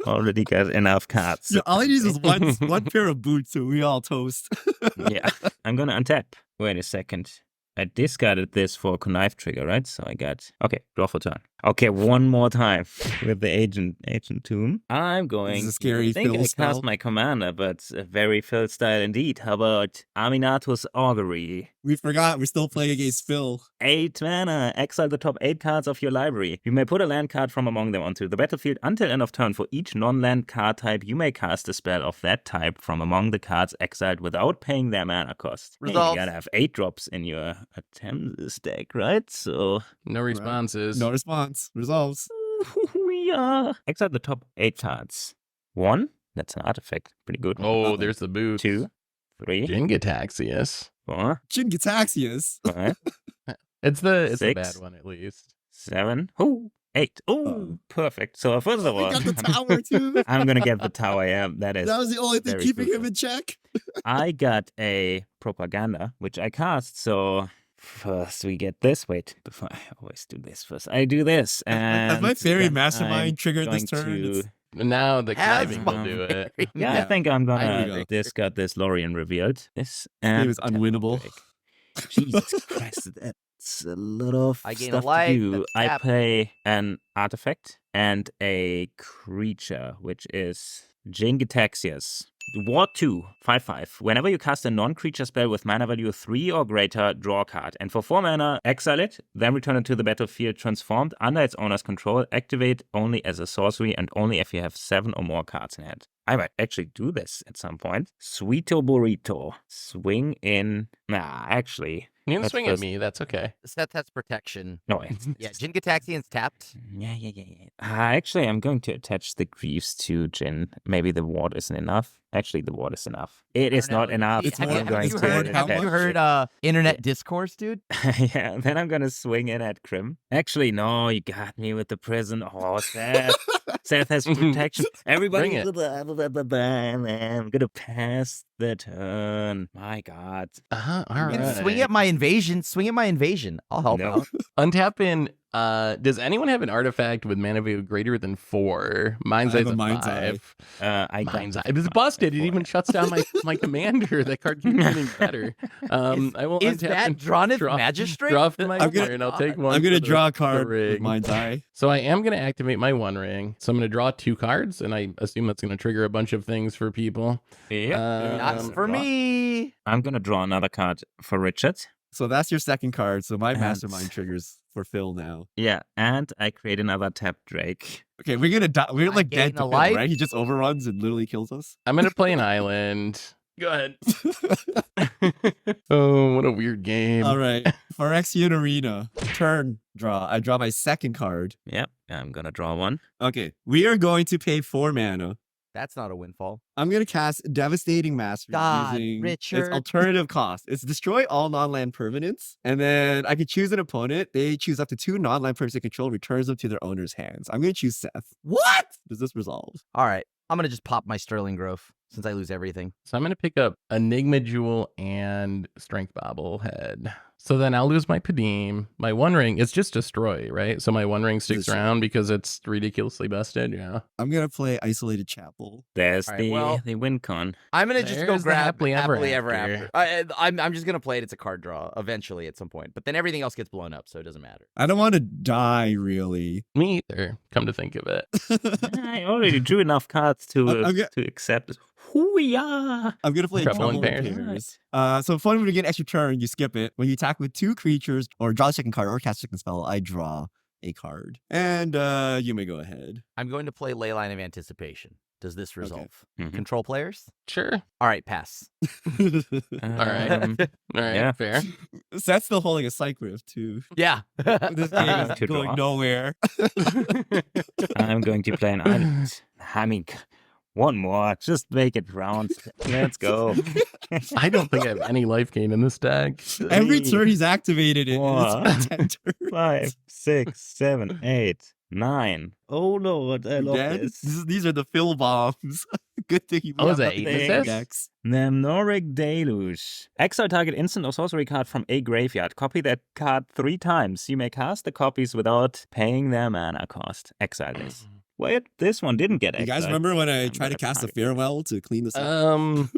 Already got enough cards. So all I need is one pair of boots, so we all toast. Yeah. I'm gonna untap. Wait a second. I discarded this for connive trigger, right? So I got draw for turn. Okay, one more time with the ancient tomb. I'm going. a scary I think Phil I style. cast my commander, but a very Phil style indeed. How about Aminatus Augury? We forgot. We're still playing against Phil. 8 mana. Exile the top 8 cards of your library. You may put a land card from among them onto the battlefield until end of turn. For each non-land card type, you may cast a spell of that type from among the cards exiled without paying their mana cost. Hey, Resolve. you gotta have 8 drops in your Attempts deck, right? So No responses. No response. Resolves. we exile the top 8 cards. 1. That's an artifact. Pretty good. Oh, there's the boot. 2, 3, Jingataxius. 4, Jin Gitaxius. 5, It's a 6. bad one at least. 7. Oh, 8. Oh, perfect. So first of We all, got the tower too. I'm gonna get the tower. Yeah, that is. That was the only thing very keeping him crucial. in check. I got a propaganda, which I cast. So first we get this. Wait, before I always do this first. I do this, and Has my Fairy then Mastermind I'm triggered this going turn? to- It's- Now the Have conniving my will do it. Yeah, I Yeah. think I'm I gonna agree. discard this Lorien revealed. This and It was unwinnable. Jesus Christ, that's a lot of I gain a stuff life, to do. that's I tap. play an artifact and a creature, which is Jingataxius. War 2, 5/5. Whenever you cast a non-creature spell with mana value 3 or greater, draw a card. And for 4 mana, exile it, then return it to the battlefield transformed under its owner's control. Activate only as a sorcery and only if you have 7 or more cards in hand. I might actually do this at some point. Sweeto Burrito. Swing in. Nah, actually. You can Let's swing at first- me. That's okay. Seth has protection. No, it's, Yeah, Jin Gataxian's tapped. Yeah. Actually, I'm going to attach the Greaves to Jin. Maybe the ward isn't enough. Actually, the ward is enough. It is not enough. It's Have more- you, I'm going it's to more- attach have you it. heard internet discourse, dude? Yeah, then I'm gonna swing in at Krim. Actually, no, you got me with the prison. Oh, Seth. Seth has protection. Everybody, Bring it. I'm gonna pass the turn. My God. All You can right. swing at my invasion. Swing at my invasion. I'll help No. out. Untap in. Does anyone have an artifact with mana value greater than 4? Mind's I Eye's have a a Mind's 5. I Mind's Eye. don't It was have busted. It Mind's Eye even shuts down my commander. That card keeps getting better. I will Is untap that and Dronith draw- Magistrate? Draw from my I'm gonna- turn. I'll take one. I'm gonna for the- draw a the card with ring. Mind's Eye. So I am going to activate my One Ring. So I'm going to draw 2 cards, and I assume that's going to trigger a bunch of things for people. Yeah. Not for me. I'm gonna draw another card for Richard. So that's your second card. So my And- mastermind triggers for Phil now. Yeah, and I create another tap Drake. Okay, we're gonna die. We're I like gain dead a to Phil, life. right? He just overruns and literally kills us. I'm going to play an island. Go ahead. Oh, what a weird game. All right. Phyrexian Arena. Turn draw. I draw my second card. Yep, I'm gonna draw one. Okay. We are going to pay 4 mana. That's not a windfall. I'm going to cast Devastating Mastery God, using Richard. its alternative cost. It's destroy all non-land permanents. And then I could choose an opponent. They choose up to 2 non-land permanents they control, returns them to their owner's hands. I'm going to choose Seth. What? Does this resolve? All right. I'm going to just pop my Sterling Growth since I lose everything. So I'm going to pick up Enigma Jewel and Strength Bobblehead. So then I'll lose my Padim. My One Ring, it's just destroy, right? So my One Ring sticks Destroy. around because it's ridiculously busted. Yeah. I'm going to play Isolated Chapel. There's All right, the well- Wincon. I'm going to just go There's the grab Happily Ever Ever After. After. I'm just going to play it. It's a card draw eventually at some point. But then everything else gets blown up, so it doesn't matter. I don't want to die, really. Me either, come to think of it. I already drew enough cards to I'm go- to accept it. Hoo-yah! I'm going to play Trouble in Trouble in Pairs. Pairs. So fun when you get an extra turn, you skip it. When you attack with 2 creatures or draw a second card or cast a second spell, I draw a card. And you may go ahead. I'm going to play Leyline of Anticipation. Does this resolve? Mhm. Control players? Sure. All right, pass. All right. Um, All right. Yeah. Fair. Seth's still holding a Psych Rift, too. Yeah. This game is To going draw. nowhere. I'm going to play an island. I mean, one more. Just make it round. Let's go. I don't think I have any life gain in this deck. Every Three, turn he's activated it. four, It's 10 turns. 5, 6, 7, 8, 9. Oh Lord, I love Dead? this. These are the Phil bombs. Good thing you Oh, is have that nothing 8 to assists? decks. Nemnoric Deluge. Exile target instant or sorcery card from a graveyard. Copy that card 3 times. You may cast the copies without paying their mana cost. Exile this. Wait, this one didn't get You exiled. guys remember when I I'm tried to gonna cast a target. farewell to clean this up?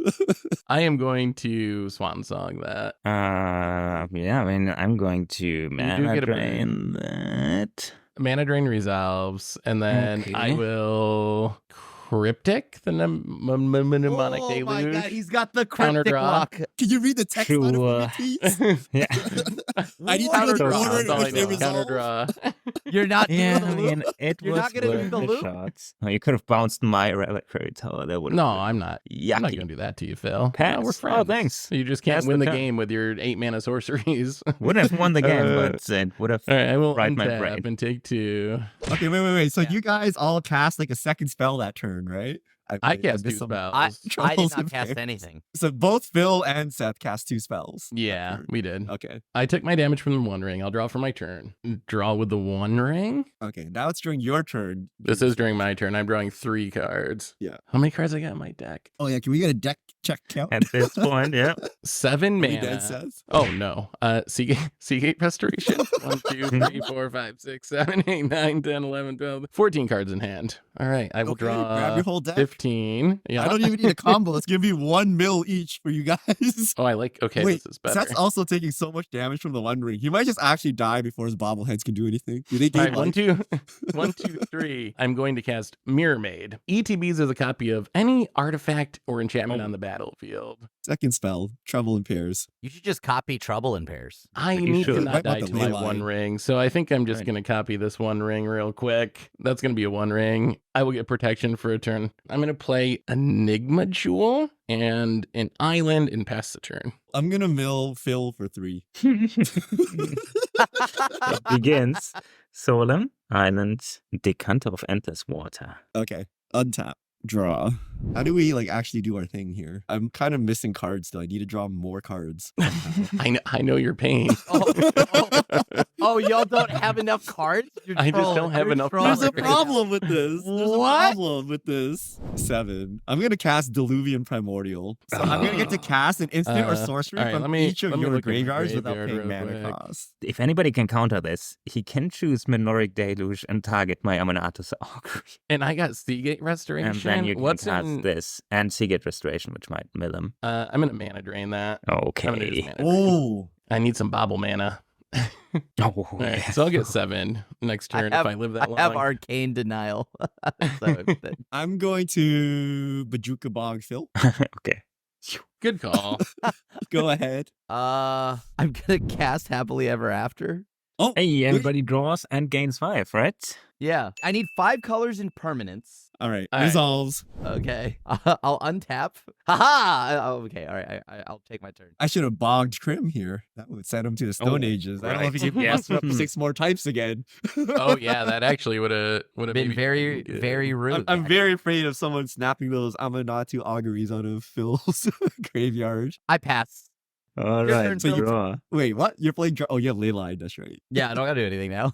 I am going to Swan Song that. Yeah, I mean, I'm going to do mana get a drain that. Mana Drain resolves, and then I Okay. will Cryptic, the mnemonic Oh my deluge. God, he's got the Counter cryptic draw. lock. Can you read the text out of Sure. it, please? Yeah. I need to know Counter the draw. order in That's all I which they know. resolve. Counter draw. You're not Yeah, doing I the loop? mean, it You're was not gonna do worth the a loop? shot. Oh, you could have bounced my reliquary tower. That would No, I'm not. I'm not yucky. gonna do that to you, Phil. Pass. No, we're Oh, friends. thanks. You just can't Pass win the the turn. game with your 8 mana sorceries. Would have won the game, Uh, but it would have. All right, I will Right, my untap brain. and take 2. Okay, wait. So Yeah. you guys all cast like a second spell that turn, right? I cast 2 missed some- spells. I Troubles did in not cast Pairs. anything. So both Phil and Seth cast 2 spells. that Yeah, turn. we did. Okay. I took my damage from the One Ring. I'll draw for my turn. Draw with the One Ring. Okay. Now it's during your turn. This is during my turn. I'm drawing 3 cards. Yeah. How many cards I got in my deck? Oh yeah. Can we get a deck check count? At this point, yeah. 7 Any mana. dead Seth? Oh no. Seagate Restoration. 1, 2, 3, 4, 5, 6, 7, 8, 9, 10, 11, 12, 14 cards in hand. All right. I will Okay, grab draw your whole deck. 15. Yeah. I don't even need a combo. It's gonna be 1 mil each for you guys. Oh, I like. Okay, Wait, this is better. Seth's also taking so much damage from the One Ring. He might just actually die before his bobbleheads can do anything. Do they All gain right, 1, life? 2, 1, 2, 3. I'm going to cast Mirror Maid. ETBs is a copy of any artifact or enchantment on the battlefield. Second spell, Trouble in Pairs. You should just copy Trouble in Pairs. I You need to should. not Right about die the to my ley line. one ring, so I think I'm just Right. going to copy this one ring real quick. That's going to be a one ring. I will get protection for a turn. I'm going to play Enigma Jewel and an island and pass the turn. I'm gonna mill Phil for 3. It begins. Solemn, Island, Decanter of Endless Water. Okay, untap, draw. How do we actually do our thing here? I'm kind of missing cards still. I need to draw more cards. somehow. I know your pain. Oh, y'all don't have enough cards? You're I just don't trolling. have You're enough trolling There's a right problem with this. There's What? a problem with this. 7. I'm gonna cast Diluvian Primordial. So I'm gonna get to cast an instant or sorcery all right, from let me- each of let me your look at my graveyards without graveyard paying real mana quick. cost. If anybody can counter this, he can choose Minoric Deluge and target my Amonatus Augury. And I got Seagate Restoration. And then you can What's cast in? this and Seagate Restoration, which might mill him. I'm going to mana drain that. I'm gonna just Okay. mana drain. Oh, I need some bobble mana. Oh, All right, so I'll get 7 next turn if I live that long. I have Arcane Denial. So, I'm going to Bajuka Bog Phil. okay. Good call. Go ahead. I'm gonna cast Happily Ever After. Oh, Hey, everybody draws and gains 5, right? Yeah, I need 5 colors in permanents. all right. All right. Resolves. Okay, I'll untap. Haha. Okay, all right. I'll take my turn. I should have bogged Crim here. That would send him to the Stone Oh, Ages. I don't know if right. he can Yeah. blast him up 6 more types again. Oh yeah, that actually would have Been very, very rude. I'm very afraid of someone snapping those Amonatu auguries out of Phil's graveyard. I pass. All Your right, turn, Phil. draw. Wait, what? You're playing? Oh, you have Leyline. That's right. Yeah, I don't gotta do anything now.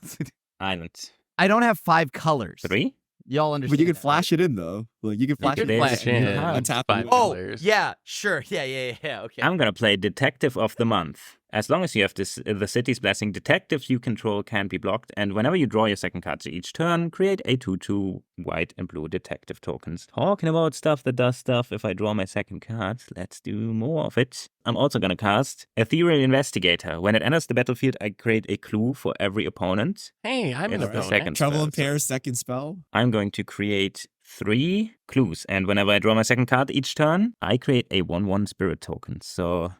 Island. I don't have 5 colors. 3? Y'all understand? But you can that, flash it in though. Like you can flash could it flash in. in. Untap it. 5 Right? Oh, colors. yeah, sure. Yeah. Okay. I'm gonna play Detective of the Month. As long as you have the city's blessing, detectives you control can be blocked, and whenever you draw your second card to each turn, create a 2/2 white and blue detective tokens. Talking about stuff that does stuff, if I draw my second card, let's do more of it. I'm also gonna cast Ethereal Investigator. When it enters the battlefield, I create a clue for every opponent. Hey, I'm an It's the opponent. second Trouble in spell, so Pairs, second spell. I'm going to create 3 clues, and whenever I draw my second card each turn, I create a 1/1 spirit token. So,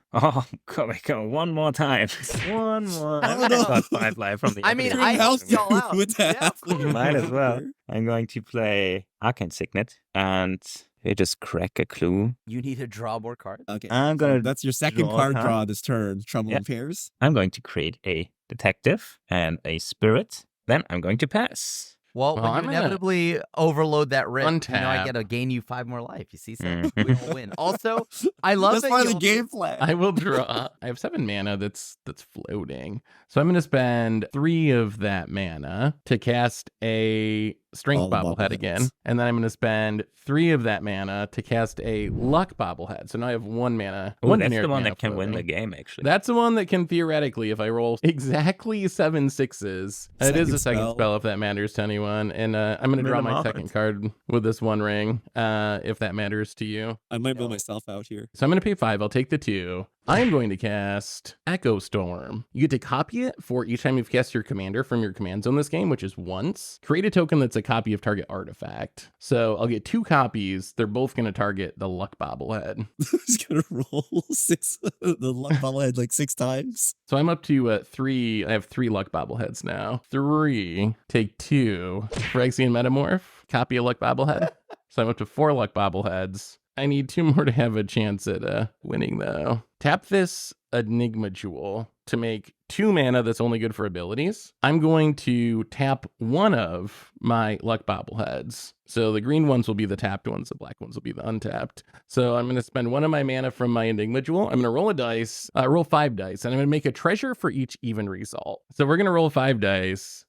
go one more time. One more. Oh, no. I got 5 life from the I mean, other I one. helped y'all out. with that. Yeah. Might as well. I'm going to play Arcane Signet, and we just crack a clue. You need to draw more cards. Okay. I'm gonna That's your second draw a card card. draw this turn. Trouble Yeah. in Pairs. I'm going to create a detective and a spirit. Then I'm going to pass. Well, Well, when I'm you gonna overload overload that risk, you know I untap. get to gain you 5 more life. You see, so Mhm. we all win. Also, I love That's that part of the you'll- game plan. I will draw. I have 7 mana that's floating. So I'm going to spend 3 of that mana to cast a Strength All the bobblehead again. bobbleheads. And then I'm going to spend 3 of that mana to cast a Luck bobblehead. So now I have 1 mana. Oh, one that's the generic one mana that can win the floating. game, actually. That's the one that can theoretically, if I roll exactly 7 6s, it is a second spell if that matters to anyone. And I'm going to draw Mill 'em my out. second card with this 1 ring, if that matters to you. I might build myself out here. So I'm going to pay 5. I'll take the 2. I'm going to cast Echo Storm. You get to copy it for each time you've cast your commander from your command zone this game, which is once. Create a token that's a copy of target artifact. So I'll get 2 copies. They're both going to target the Luck bobblehead. He's gonna roll the luck bobblehead like 6 times. So I'm up to 3. I have 3 Luck bobbleheads now. 3. Take 2. Phyrexian Metamorph. Copy a Luck bobblehead. So I'm up to 4 Luck bobbleheads. I need 2 more to have a chance at winning, though. Tap this Enigma Jewel to make 2 mana that's only good for abilities. I'm going to tap 1 of my Luck bobbleheads. So the green ones will be the tapped ones, the black ones will be the untapped. So I'm going to spend 1 of my mana from my Enigma Jewel. I'm going to roll a dice, roll 5 dice, and I'm going to make a treasure for each even result. So we're going to roll 5 dice.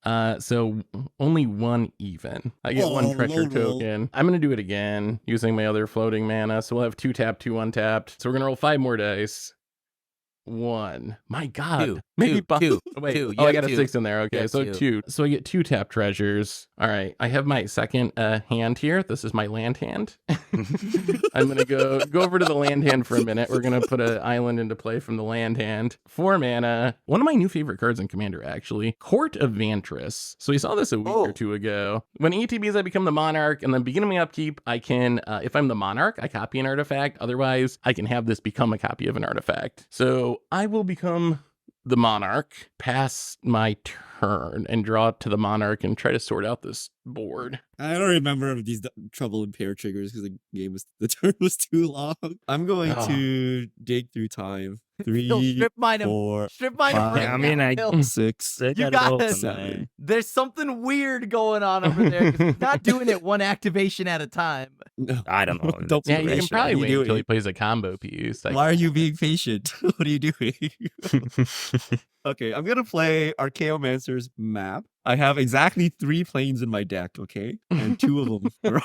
So only 1 even. I get 1 treasure low roll. token. I'm gonna do it again using my other floating mana. So we'll have 2 tapped, 2 untapped. So we're gonna roll 5 more dice. 1. My God. Two. Maybe Two. Wait. Two. You Oh, I have got a 2. 6 in there. Okay, have so 2. 2. So I get 2 tapped treasures. All right. I have my second hand here. This is my land hand. I'm gonna go over to the land hand for a minute. We're gonna put an island into play from the land hand. 4 mana. One of my new favorite cards in Commander, actually. Court of Vantress. So we saw this a week or two ago. When ETBs, I become the Monarch, and then beginning of my upkeep, I can, if I'm the Monarch, I copy an artifact. Otherwise, I can have this become a copy of an artifact. So I will become the Monarch, pass my turn, and draw to the Monarch and try to sort out this board. I don't remember these trouble and pair triggers because the turn was too long. I'm going to dig through time. 3, Phil, strip mine him. 4, Strip mine him 5, right I mean, now, I- Phil. 6. I You got it guys- open, man. There's something weird going on over there. 'Cause he's not doing it one activation at a time. No. I don't know. Don't Yeah, be you can patient. probably What are wait you until he doing? plays a combo piece. Why are you being patient? What are you doing? Okay, I'm gonna play Archaeomancer's map. I have exactly 3 planes in my deck, okay? And 2 of them are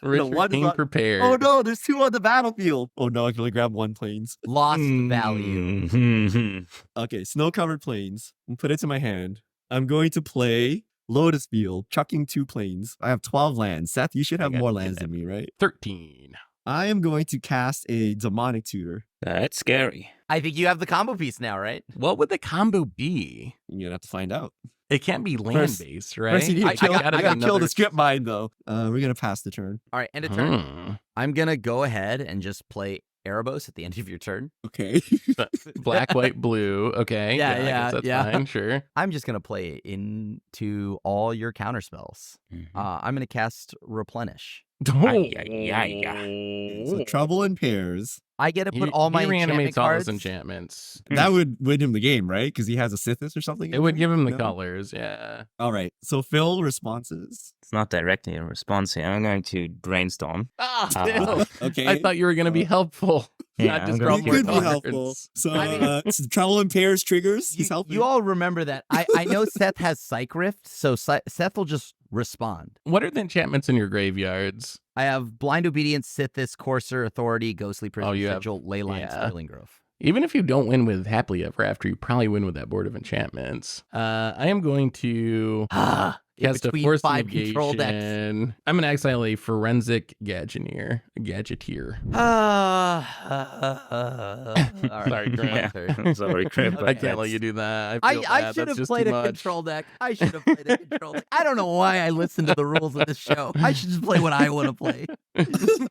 Richard one is came on- prepared. Oh no, there's 2 on the battlefield. Oh no, I can only grab 1 planes. Lost value. Mhm. Okay, snow-covered planes. And put it to my hand. I'm going to play Lotus Field, chucking 2 planes. I have 12 lands. Seth, you should I have got more you lands that. than me, right? 13. I am going to cast a Demonic Tutor. That's scary. I think you have the combo piece now, right? What would the combo be? You're gonna have to find out. It can't be land-based, right? First, you need to kill, gotta I be gotta kill another- the script mine, though. We're gonna pass the turn. All right, end of turn. Hmm. I'm gonna go ahead and just play Erebos at the end of your turn. Okay. Black, white, blue. Okay. Yeah, I guess yeah, that's yeah. fine. Sure. I'm just gonna play into all your counter spells. Mhm. I'm gonna cast Replenish. Ay, ay, ay, So trouble in pairs. I get to put He- all my he enchantment reanimates all cards. his enchantments. That would win him the game, right? Because he has a Sithis or something. It would give him the No? colors. Yeah. All right. So Phil responses. It's not directly a response here. I'm going to brainstorm. Ah, Uh, Okay. I thought you were gonna be helpful. Yeah, Not I'm just gonna draw It be more could be cards. helpful. So, I mean- so trouble in pairs triggers. He's helping. You all remember that. I know Seth has Psych Rift, so Seth will just respond. What are the enchantments in your graveyards? I have Blind Obedience, Sithis, Courser, Authority, Ghostly Prison, Oh, you have- Sigil, Leyline, yeah. Sterling Grove. Even if you don't win with Happily Ever After, you probably win with that board of enchantments. I am going to cast a between force 5 control decks. negation. I'm going to exile a Forensic Gadgeteer. All right. Sorry, Grant. Yeah. Sorry, Crib. I can't let you do that. I feel bad. should That's have just played too a much. control deck. I should have played a control deck. I don't know why I listen to the rules of this show. I should just play what I want to play.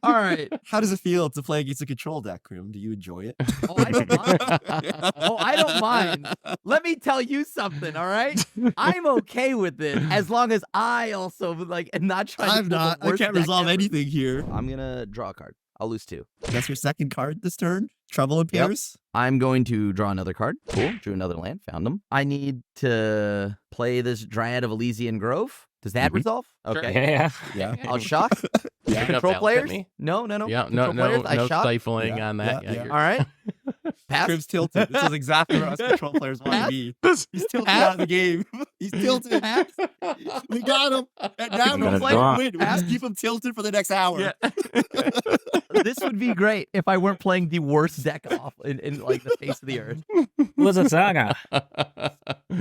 All right. How does it feel to play against a control deck, Krim? Do you enjoy it? Oh, I don't mind. Oh, I don't mind. Let me tell you something, all right? I'm okay with it as long as I also am not trying to I'm pull not. the I worst can't deck resolve ever. anything here. I'm gonna draw a card. I'll lose 2. That's your second card this turn. Trouble in Yep. pairs. I'm going to draw another card. Cool. Drew another land. Found them. I need to play this Dryad of Elysian Grove. Does that Mhm. resolve? Sure. Okay. Yeah. Yeah. I'll shock. Yeah. Control Ballot players? me. No. Yeah, Control players, I no shock. stifling Yeah, on that. yeah, yeah. you're- All right. Pass. Krim's tilted. This is exactly what us control players want to be. He's tilted out of the game. He's tilted. We got him. And now I'm we're gonna playing draw. win. We just keep him tilted for the next hour. Yeah. This would be great if I weren't playing the worst deck off in like the face of the earth. Wizard Saga.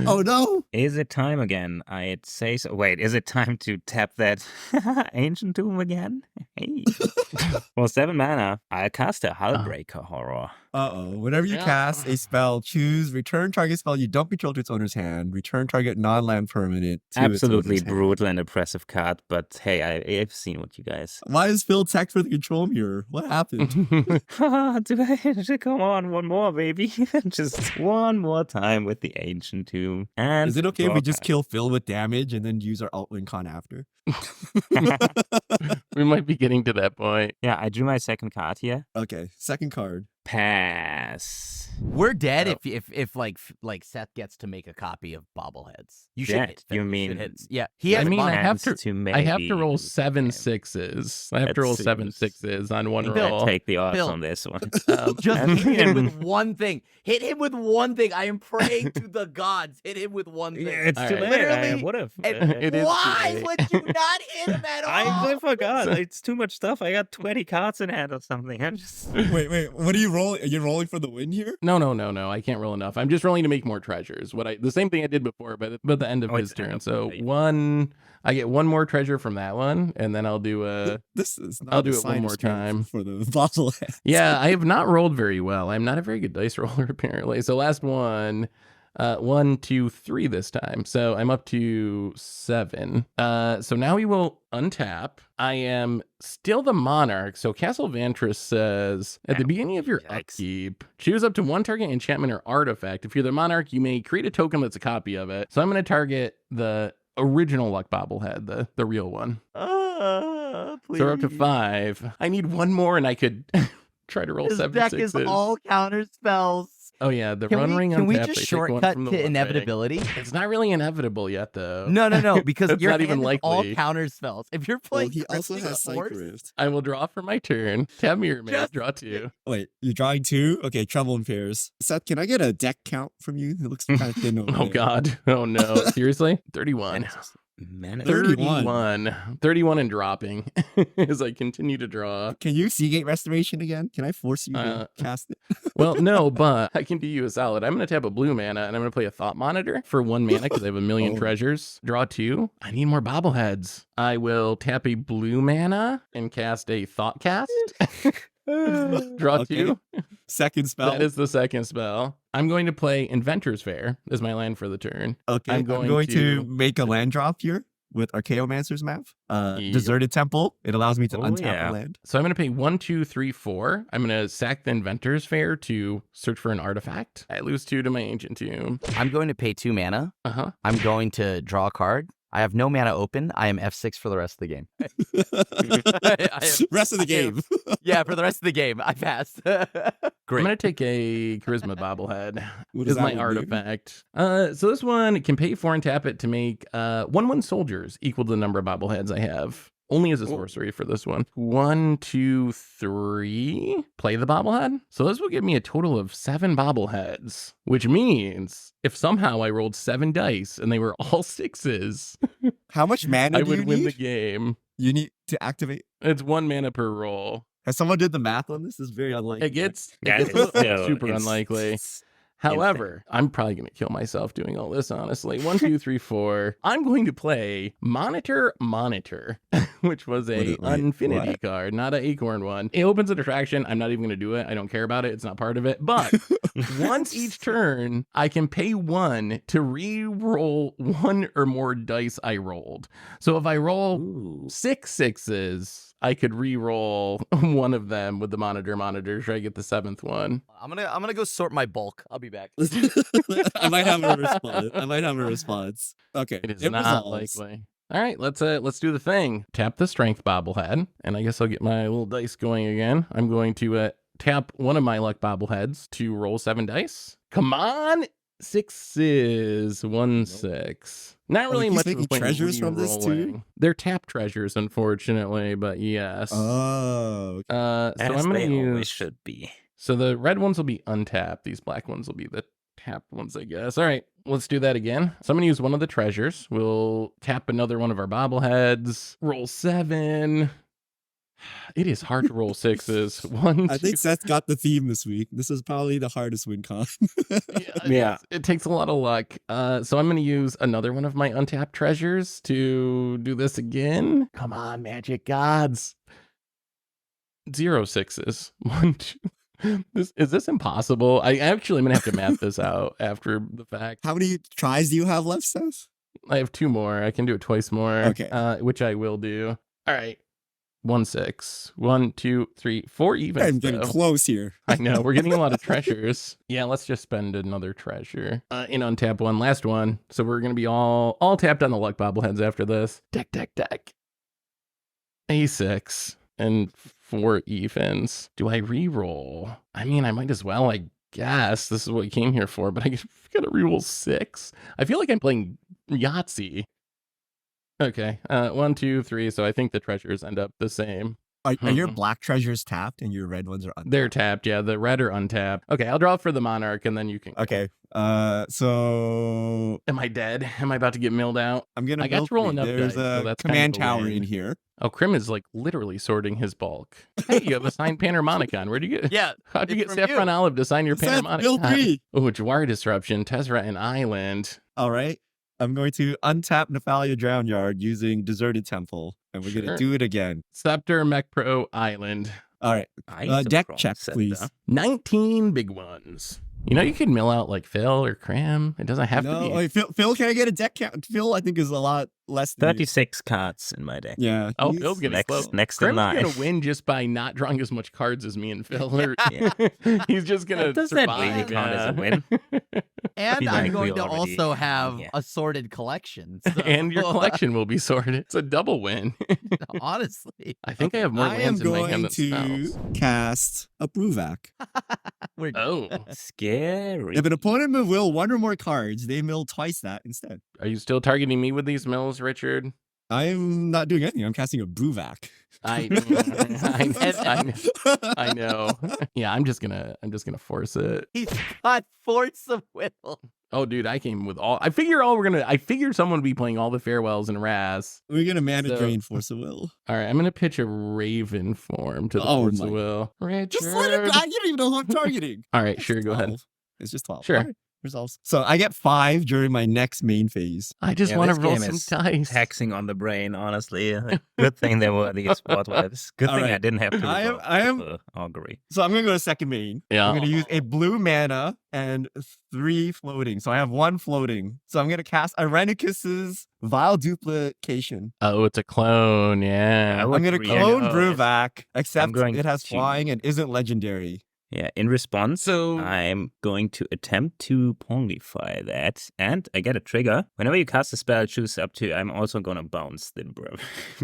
Oh no. Is it time again? I'd say so. Wait, is it time to tap that Ancient Tomb again? Hey. For 7 mana, I'll cast a Hullbreaker Horror. Uh-oh. Whenever you Yeah. cast a spell, choose return target spell you don't control to its owner's hand. Return target non-land permanent to Absolutely its owner's hand. brutal and oppressive card, but hey, I've seen what you guys. Why is Phil tech for the control mirror? What happened? Do I come on one more, baby? Just one more time with the Ancient Tomb. And Is it okay if draw we a just card. kill Phil with damage and then use our alt win con after? We might be getting to that point. Yeah, I drew my second card here. Okay, second card. Pass. We're dead Oh. if like Seth gets to make a copy of bobbleheads. You should Dead? hit. You should mean- hit. Yeah. He has I mean, I mono. have to- I have to maybe- roll 7 Okay. 6s. I have to That roll 7 seems- 6s on one I'm gonna roll. take the odds Bill. on this one. Just And- hit him with one thing. Hit him with one thing. I am praying to the gods. Hit him with one thing. Yeah, it's All too right. late. Literally, I would have. And It is why too late. would you not hit him at all? I forgot. It's too much stuff. I got 20 cards in hand or something. I'm just. Wait, what are you you rolling for the win here? No. I can't roll enough. I'm just rolling to make more treasures. The same thing I did before, but the end of his it's the end turn. of So the- I get one more treasure from that one, and then I'll do This is not I'll the do it one sign of more strength time. for the bobblehead. Yeah, I have not rolled very well. I'm not a very good dice roller, apparently. So last one, 1, 2, 3 this time. So I'm up to 7. So now we will untap. I am still the monarch. So Castle Vantress says, at the beginning of your Yikes. upkeep, choose up to one target enchantment or artifact. If you're the monarch, you may create a token that's a copy of it. So I'm going to target the original luck bobblehead, the real one. Please. So we're up to 5. I need one more, and I could try to roll His 7 deck sixes. is all counter spells. Oh yeah, the Can run ring we untapped. just I take one shortcut from the to one ring. inevitability? It's not really inevitable yet, though. No, because It's your not hand even is all likely. counter spells. If you're Well, playing, he also Cryptic has Psych Force- Rift. I will draw for my turn. Tap Mirror Man, Just- draw 2. Wait, you're drawing 2? Okay, trouble in pairs. Seth, can I get a deck count from you? It looks kind of thin over Oh there. God. Oh no. Seriously? 31. Man, 31. 31 and dropping as I continue to draw. Can you Seagate Restoration again? Can I force you to Uh, cast it? Well, no, but I can do you a solid. I'm going to tap a blue mana and I'm going to play a Thought Monitor for 1 mana because I have a million Oh. treasures. Draw 2. I need more bobbleheads. I will tap a blue mana and cast a Thought Cast. Draw Okay. 2. Second spell. That is the second spell. I'm going to play Inventor's Fair as my land for the turn. okay. I'm I'm going going to- to make a land drop here with Archaeomancer's map. Yep. Deserted Temple. It allows me to Oh, untap yeah. a land. So I'm going to pay 1, 2, 3, 4. I'm going to sack the Inventor's Fair to search for an artifact. I lose 2 to my Ancient Tomb. I'm going to pay 2 mana. Uh-huh. I'm going to draw a card. I have no mana open. I am F6 for the rest of the game. Rest of the game. Yeah, for the rest of the game. I pass. I'm Great. going to take a Charisma Bobblehead. What does is my that one do? artifact. So this one can pay 4 and tap it to make 1/1 soldiers equal to the number of bobbleheads I have. Only as a sorcery for this one. 1, 2, 3. Play the bobblehead. So this will give me a total of 7 bobbleheads, which means if somehow I rolled 7 dice and they were all 6s, How much mana I do you would win need? the game. You need to activate. It's 1 mana per roll. Has someone did the math on this? This is very unlikely. It gets Yeah, a it's little still- super it's- unlikely. it's However, I'm probably going to kill myself doing all this, honestly. 1, 2, 3, 4. I'm going to play Monitor, which was a Wait, Infinity what? card, not an Acorn one. It opens a attraction. I'm not even going to do it. I don't care about it. It's not part of it. But once each turn, I can pay 1 to re-roll 1 or more dice I rolled. So if I roll Ooh. 6 6s, I could re-roll one of them with the monitor. Try to get the 7th one. I'm gonna go sort my bulk. I'll be back. I might have a response. Okay. It is it not resolves. likely. All right, let's do the thing. Tap the strength bobblehead, and I guess I'll get my little dice going again. I'm going to tap one of my luck bobbleheads to roll 7 dice. Come on, 6s, 1 6. Not really he's much of a making point in treasures from this too? re-rolling. They're tap treasures, unfortunately, but yes. Oh. Okay. So As I'm they gonna always use. should be. So the red ones will be untapped. These black ones will be the tapped ones, I guess. All right, let's do that again. So I'm going to use one of the treasures. We'll tap another one of our bobbleheads. Roll 7. It is hard to roll 6s. 1, I 2. think Seth got the theme this week. This is probably the hardest Wincon. Yeah. It takes a lot of luck. So I'm going to use another one of my untapped treasures to do this again. Come on, magic gods. 0 6s. 1, 2. Is this impossible? I actually am gonna have to math this out after the fact. How many tries do you have left, Seth? I have 2 more. I can do it twice more. Okay. Which I will do. All right. 1 6. 1, 2, 3, 4 even. I'm getting close here. I know. We're getting a lot of treasures. Yeah, let's just spend another treasure. In untap one. Last one. So we're gonna be all tapped on the luck bobbleheads after this. Deck. A6 and 4 evens. Do I re-roll? I mean, I might as well, I guess. This is what we came here for, but I gotta re-roll 6. I feel like I'm playing Yahtzee. Okay, 1, 2, 3. So I think the treasures end up the same. Are your black treasures tapped and your red ones are untapped? They're tapped, yeah. The red are untapped. Okay, I'll draw for the monarch, and then you can. Okay. So Am I dead? Am I about to get milled out? I'm gonna I got build to roll 3. enough There's dice, so a that's kind command of a tower win. in here. Oh, Krim is like literally sorting his bulk. Hey, you have a signed Panharmonicon. Where'd you get? Yeah, How'd you get it's from Saffron you. Olive to sign your Seth, build Panharmonicon? 3. Oh, Jawari Disruption, Tessera, and Island. All right. I'm going to untap Nephalia Drown Yard using Deserted Temple, and we're Sure. gonna do it again. Scepter, Mech Pro, Island. All right. Ice Deck across check, set, please. huh? 19 big ones. You know, you could mill out like Phil or Cram. It doesn't have to No, be. wait, Phil, can I get a deck count? Phil, I think, is a lot less than you. 36 cards in my deck. Yeah. Oh, he's- Phil's getting next- slow. next in Crim's line. gonna win just by not drawing as much cards as me and Phil. Or he's just gonna Does that survive. really count as a yeah. win? And feel I'm like going we to already- also have yeah. a sorted collection. So, And your collection will be sorted. It's a double win. honestly, I think I have more I am lands in my hand going than to spells. cast a Bruvac. we're Oh, Scary. If an opponent will mill 1 or more cards, they mill twice that instead. are you still targeting me with these mills, Richard? I'm not doing anything. I'm casting a Bruvac. I know. Yeah, I'm just gonna force it. he's got force of will. Oh, dude, I came with all. I figured someone would be playing all the farewells and Raz. We're gonna mana So- drain Force of Will. All right, I'm gonna pitch a Raven form to the Oh Force my- of Will. Richard. Just let it. You don't even know who I'm targeting. All right, It's sure, go ahead. 12. It's just 12. Sure. All right, resolves. So I get 5 during my next main phase. I just Yeah, want to this roll game some is dice. Taxing on the brain, honestly. Good thing there were these spot webs. Good All thing I right. didn't have to I am- resolve I am- the augury. So I'm gonna go to second main. Yeah. I'm gonna use a blue mana and 3 floating. So I have 1 floating. So I'm gonna cast Irenicus's Vile Duplication. Oh, it's a clone. Yeah. I I'm would gonna read clone it. Bruvac, except going it has to- flying and isn't legendary. Yeah, in response, So- I'm going to attempt to pongify that, and I get a trigger. Whenever you cast a spell, choose up to. I'm also going to bounce the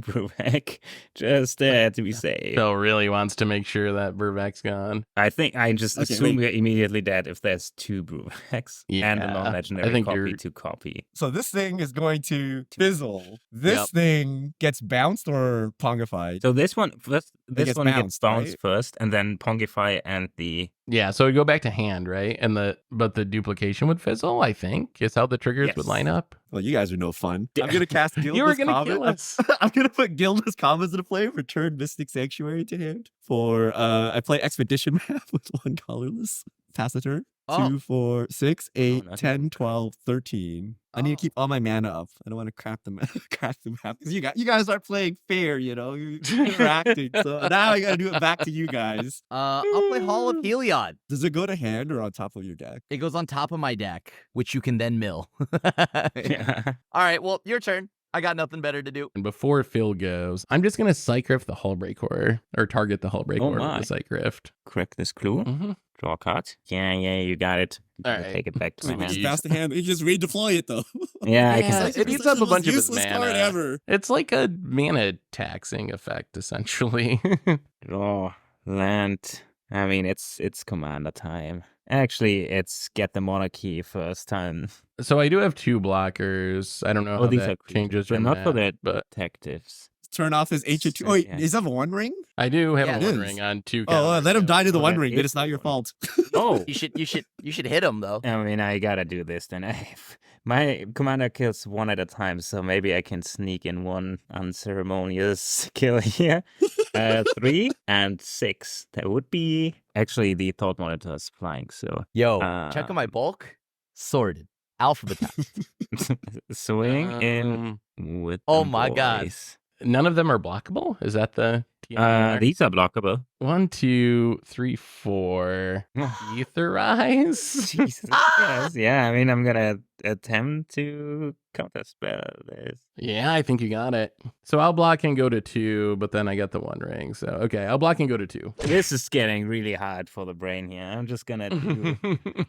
Bruvac, just to be safe. Phil really wants to make sure that Burvac's gone. I think I just Okay, assume wait. we're immediately dead if there's 2 Bruvacs and a Yeah, non-legendary I think copy you're- to copy. So this thing is going to fizzle. This Yep. thing gets bounced or pongified. So this one first, this gets one gets bounced, bounced right? first, and then pongify and the Yeah, so we go back to hand, right? And but the duplication would fizzle, I think, is how the triggers would Yes. line up. Well, you guys are no fun. I'm gonna cast Gilda's You were gonna Comet. kill us. I'm gonna put Gilda's Comet into play. Return Mystic Sanctuary to hand. For I play Expedition map with 1 colorless. Pass the turn. Oh. 2, 4, 6, 8, nothing. 10, 12, 13. I need to Oh. keep all my mana up. I don't want to crap the crap the map because you guys aren't playing fair. You're interacting. So now I gotta do it back to you guys. I'll play Hall of Heliod. Does it go to hand or on top of your deck? It goes on top of my deck, which you can then mill. yeah. All right, well, your turn. I got nothing better to do. And before Phil goes, I'm just gonna Psych Rift the Hullbreak Core, or target the Hullbreak Oh Core my. with the Psych Rift. Crack this clue. Mm-hmm. Draw a card. Yeah, you got it. All I'll right. Take it back to Wait, my we just hand. pass the hand. You just redeploy it though. Yeah, I Yeah, can. it eats up a bunch of his useless mana. card ever. It's like a mana taxing effect, essentially. Draw land. I mean, it's commander time. Actually, it's get the monarchy first time. So I do have 2 blockers. I don't know Oh, how these that are creatures. changes They're your not for map, the but detectives. Turn off his ancient. Oh, wait, Yeah. is that a One Ring? I do have Yeah, a it One is. Ring on 2 Oh, counters, let him so- die to the Oh, One that Ring. Then is it's not the your One fault. Oh, You should hit him though. I mean, I gotta do this then. My commander kills 1 at a time, so maybe I can sneak in 1 unceremonious kill here. 3 and 6. That would be actually the thought monitor is flying. So Yo, check on my Um, bulk. Sorted. Alphabetized. swing in with. Oh them my God. boys. None of them are blockable? Is that the TMR? These are blockable. 1, 2, 3, 4. Etherize? Jesus. Yes. Yeah, I mean, I'm gonna attempt to counterspell this. Yeah, I think you got it. So I'll block and go to 2, but then I get the 1 ring. So, okay, I'll block and go to 2. This is getting really hard for the brain here. I'm just gonna do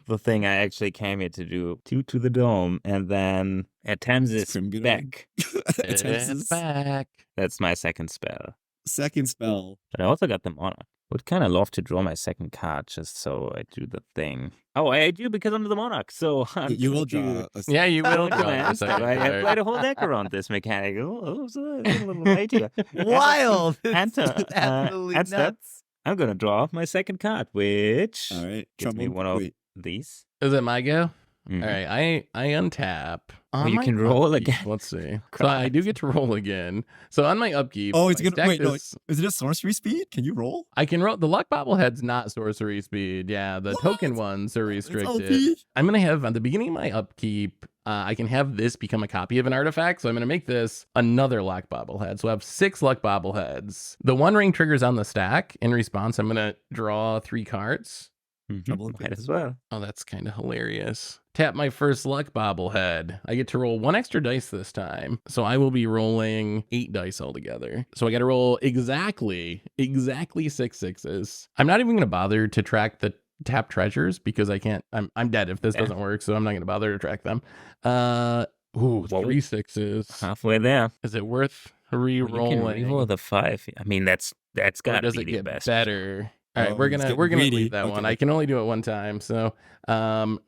the thing I actually came here to do. 2 to the dome, and then attempts is Crimson back. Attempts It's his back. That's my second spell. second spell. But I also got the monarch. Would kind of love to draw my second card just so I do the thing. Oh, I do because I'm the monarch. So I'm You will gonna do- draw. Yeah, you will Oh, draw man, the second I card. played a whole deck around this mechanic. Oh, it's a little late here. Wild. Enter, It's absolutely and step. nuts. I'm gonna draw my second card, which All right. gives me Trouble. one of Wait. these. Is it my go? Mhm. All right, I untap. Oh, On you my can roll upkeep- again. Let's see. So I do get to roll again. So on my upkeep, Oh, it's I gonna stack wait. No, this- is it a sorcery speed? Can you roll? I can roll. The luck bobblehead's not sorcery speed. Yeah, the token What? ones are It's restricted. OP. I'm gonna have on the beginning of my upkeep. I can have this become a copy of an artifact. So I'm gonna make this another luck bobblehead. So I have 6 luck bobbleheads. The One Ring triggers on the stack. In response, I'm gonna draw 3 cards. Trouble in Might pairs. as well. Oh, that's kind of hilarious. Tap my first luck bobblehead. I get to roll 1 extra dice this time. So I will be rolling 8 dice altogether. So I got to roll exactly 6 sixes. I'm not even going to bother to track the tap treasures because I can't. I'm dead if this Yeah. doesn't work. So I'm not going to bother to track them. Ooh, Whoa. 3 sixes. Halfway there. Is it worth You can re-rolling? re-roll the 5. I mean, that's Or got to does be it the get best. better? All right, Oh, we're it's gonna getting greedy. leave that one. Okay. I can only do it one time, so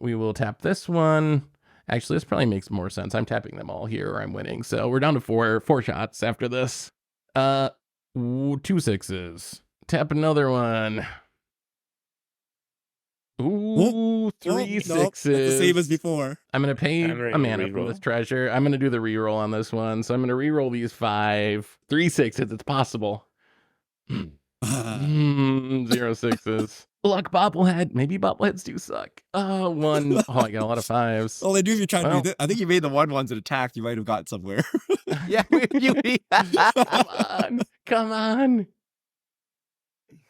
we will tap this one. Actually, this probably makes more sense. I'm tapping them all here, or I'm winning. So we're down to four shots after this. 2 sixes. Tap another one. Ooh, 3 Nope, sixes. That's the same as before. I'm gonna pay I'm ready a to mana from reroll. this treasure. I'm gonna do the reroll on this one. So I'm gonna reroll these 5. 3 sixes. It's possible. 0 sixes. Luck bobblehead. Maybe bobbleheads do suck. 1. Oh, I got a lot of 5s. All I do if you're trying to Well. do this. I think you made the ones that attacked. You might have got somewhere. Yeah, Come on.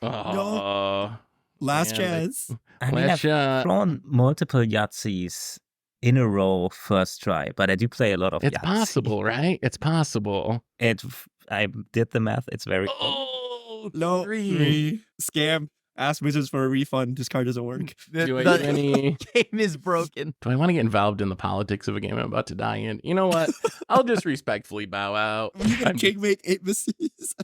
Oh, Last Man, chance. I mean, last I've shot. drawn multiple Yahtzees in a row first try, but I do play a lot of It's Yahtzee. possible, right? It's possible. I did the math. It's very Oh, No, 3. 3. Scam. Ask Wizards for a refund. This card doesn't work. Do I the do any? game is broken. Do I want to get involved in the politics of a game I'm about to die in? You know what? I'll just respectfully bow out. You can I'm- checkmate 8 missiles.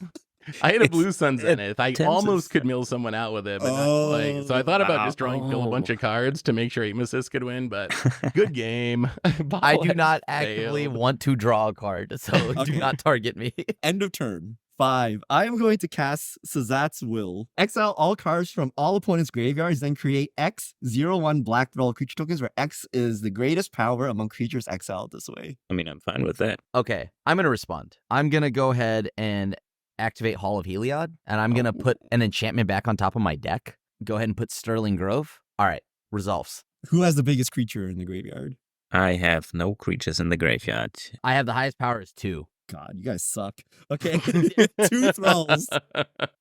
I had a It's- blue sun zenith. I Tenses. almost could mill someone out with it, but not like. So I thought about just drawing Phil a bunch Oh. of cards to make sure Amesis could win, but good game. I do Bobblehead not actively failed. want to draw a card, so do Okay. not target me. End of turn. 5. I am going to cast Sazat's Will. Exile all cards from all opponents' graveyards, then create X01 black for all creature tokens, where X is the greatest power among creatures exiled this way. I mean, I'm fine with that. Okay, I'm gonna respond. I'm gonna go ahead and activate Hall of Heliod, and I'm gonna put an enchantment back on top of my deck. Go ahead and put Sterling Grove. All right, resolves. Who has the biggest creature in the graveyard? I have no creatures in the graveyard. I have the highest power is 2. God, you guys suck. Okay. 2 thralls.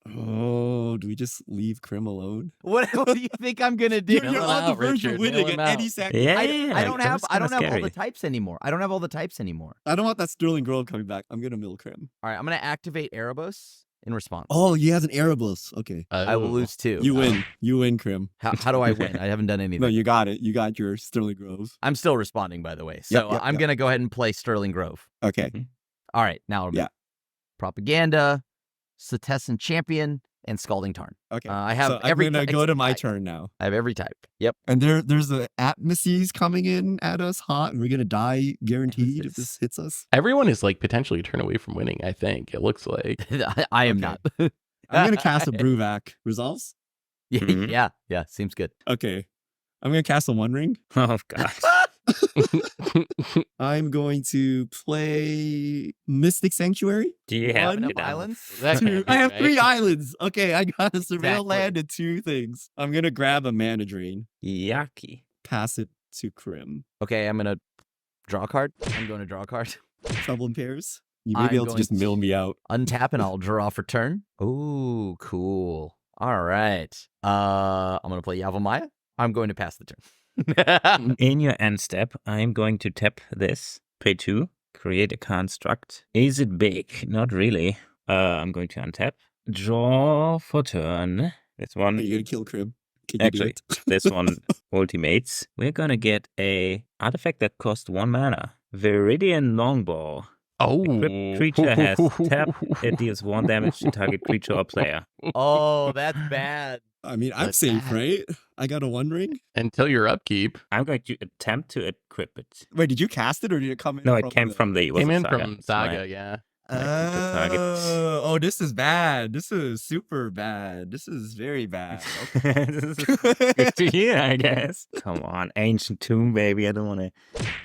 Oh, do we just leave Krim alone? What do you think I'm gonna do? You're Mill him on the out, verge Richard, of mill winning him at any out. second. Yeah, I don't have that all was the kinda types anymore. I don't have all the types anymore. I don't want that Sterling Grove coming back. I'm gonna mill Krim. All right, I'm gonna activate Erebos in response. Oh, he has an Erebus. Okay. I will Oh. lose 2. You win. You win, Krim. How do I win? I haven't done anything. No, you got it. You got your Sterling Grove. I'm still responding, by the way. So yep, I'm yep. gonna go ahead and play Sterling Grove. Okay. All right, now Yeah. Propaganda, Setessan Champion, and Scalding Tarn. Okay. I have so every I'm gonna type- go to my turn now. I have every type. Yep. And there's the atmospheres coming in at us hot, and we're gonna die guaranteed if this hits us. Everyone is like potentially turn away from winning. I think it looks like. I am Okay. not. I'm gonna cast a Bruvac. Resolves? Mhm. Yeah, seems good. Okay. I'm gonna cast a One Ring. Oh, God. I'm going to play Mystic Sanctuary. Do you have One it Enough down? islands? That Two. can't be I have right. 3 islands. Okay, I got a surveil Exactly. land and 2 things. I'm gonna grab a Mana Drain, Yucky. pass it to Krim. Okay, I'm gonna draw a card. I'm going to draw a card. Trouble in pairs. You may be I'm able to just going mill to- me out. Untap and I'll draw for turn. Ooh, cool. All right. I'm gonna play Yavimaya. I'm going to pass the turn. In your end step, I'm going to tap this, pay 2, create a construct. Is it big? Not really. I'm going to untap, draw for turn. This Are one, you gonna kill Krim? Can you do actually, it? this one ultimates. We're gonna get a artifact that costs 1 mana. Viridian Longbow. Oh, Equipped creature has tap. It deals 1 damage to target creature or player. Oh, that's bad. I mean, I'm That's safe, bad. right? I got a One Ring. Until your upkeep I'm going to attempt to equip it. Wait, did you cast it or did it come in? No, it came from the came in Saga. from It's my- Saga. Yeah. target. Oh, this is bad. This is super bad. This is very bad. This is good to hear, I guess. Come on, ancient tomb, baby. I don't want to.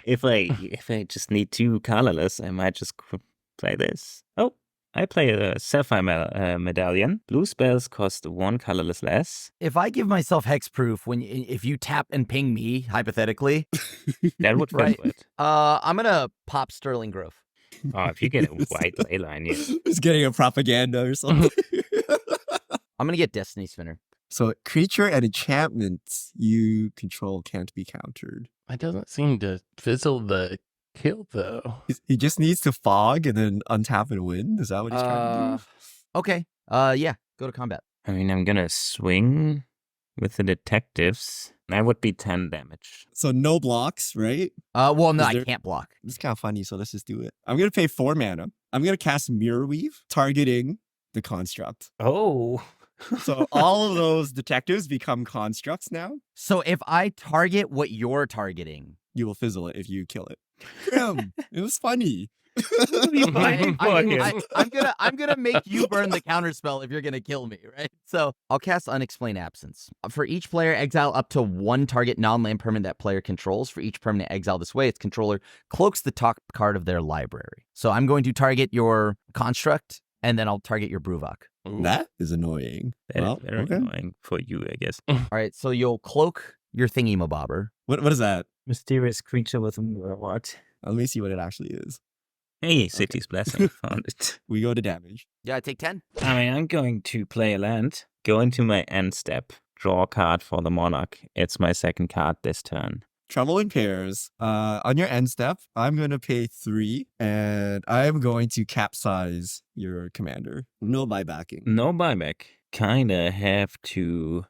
If I just need 2 colorless, I might just play this. Oh, I play a sapphire medallion. Blue spells cost 1 colorless less. If I give myself hexproof if you tap and ping me, hypothetically, That would Right. fit with. I'm gonna pop Sterling Grove. Oh, if you get a white ley line, yeah. It's getting a propaganda or something. I'm gonna get Destiny Spinner. So creature and enchantments you control can't be countered. It doesn't seem to fizzle the kill though. He just needs to fog and then untap and win. Is that what he's trying to do? Okay. Yeah. Go to combat. I mean, I'm gonna swing with the detectives. That would be 10 damage. So no blocks, right? Well, no, Is I there- can't block. It's kind of funny, so let's just do it. I'm gonna pay 4 mana. I'm gonna cast Mirror Weave, targeting the construct. Oh. So all of those detectives become constructs now. So if I target what you're targeting, You will fizzle it if you kill it. Grim, it was funny. I'm gonna make you burn the counterspell if you're gonna kill me, right? So I'll cast Unexplained Absence. For each player, exile up to 1 target non-land permanent that player controls. For each permanent exile this way, its controller cloaks the top card of their library. So I'm going to target your construct, and then I'll target your Bruvok. Ooh. That is annoying. That Well, is very okay. annoying for you, I guess. All right, so you'll cloak your thingy mabobber. What is that? Mysterious creature with a what? Let me see what it actually is. Hey, City's Blessing. Found it. We go to damage. Yeah, I take 10. I mean, I'm going to play a land, go into my end step, draw a card for the Monarch. It's my 2nd card this turn. Trouble in pairs. On your end step, I'm going to pay 3, and I'm going to capsize your commander. No buybacking. No buyback. Kinda have to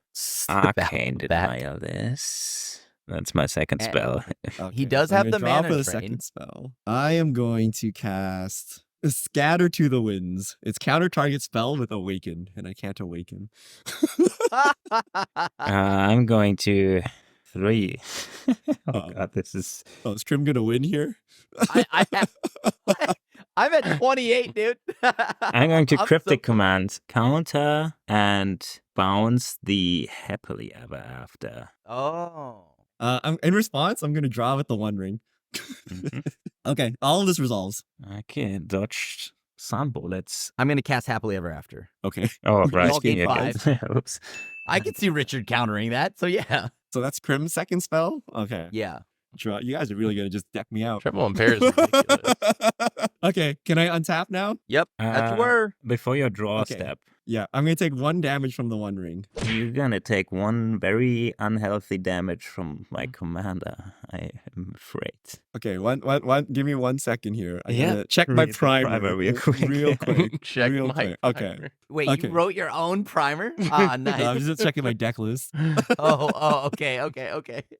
arcane That. denial this. That's my 2nd Eh. spell. He does so I'm have gonna the draw mana for the drain. 2nd spell. I am going to cast Scatter to the Winds. It's counter target spell with Awaken, and I can't awaken. I'm going to 3. Oh Uh-oh. god, this is... Oh, is Trim gonna win here? I'm at 28, dude. I'm going to I'm cryptic so- command, counter, and bounce the happily ever after. Oh. I'm in response. I'm gonna draw with the One Ring. Mhm. Okay, all of this resolves. Okay, dodged sun bullets. I'm gonna cast Happily Ever After. Okay, Oh, right. all gain yeah, oops. I can see Richard countering that, so yeah. so that's Crim's 2nd spell. Okay, Yeah. draw. You guys are really gonna just deck me out. Trouble in pairs is ridiculous. Okay, can I untap now? Yep. That's Uh, where. Before your draw Okay. step, Yeah, I'm gonna take 1 damage from the One Ring. you're gonna take 1 very unhealthy damage from my commander, I am afraid. Okay, one. Give me 1 second here. I Yeah, gotta check my read the primer, primer real quick. Real quick. Check Real my quick. Okay. primer. Wait, Okay. you wrote your own primer? Ah, No, I'm nice. just checking my deck list. oh, okay.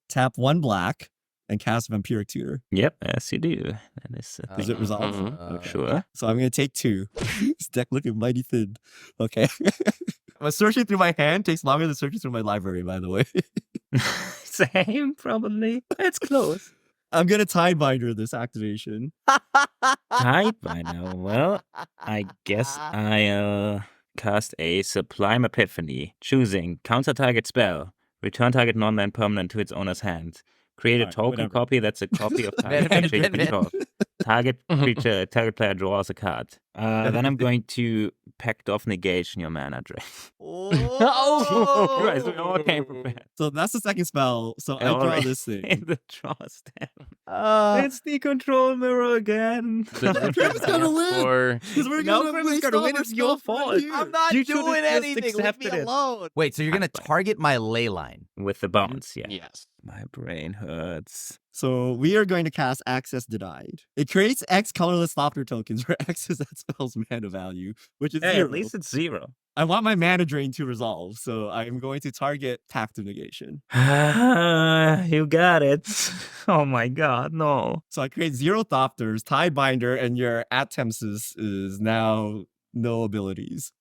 Tap 1 black and cast Vampiric Tutor. Yep, yes you do. That is a Does thing. it resolve? Mhm. Okay. Sure. So I'm gonna take 2. This deck looking mighty thin. Okay. Searching through my hand takes longer than searching through my library, by the way. Same, probably. It's close. I'm gonna Tidebinder this activation. Tight by now. Well, I guess I'll cast a Sublime Epiphany, choosing counter target spell, return target non-land permanent to its owner's hand, create a Alright, token whatever. copy that's a copy of target Man, creature you man. control. Target creature, target player draws a card. Then I'm going to Pact of Negation your mana drain. Oh, Christ, we all came prepared. So that's the 2nd spell. So I All draw right. this thing. In the draw step. Uh, It's the control mirror again. Grim's gonna win. Or Because we're No, gonna Grim is waste gonna all win, our it's your stuff right fault. here. I'm not You should've doing just anything. Leave me accepted it. alone. Wait, so you're gonna target my ley line? With the bounce, yeah. yes. My brain hurts. So we are going to cast Access Denied. It creates X colorless Thopter tokens where X is that spell's mana value, which is Hey, 0. at least it's 0. I want my mana drain to resolve, so I'm going to target Pact of Negation. You got it. Oh my god, no. So I create 0 Thopters, Tidebinder, and your Attempts is now no abilities.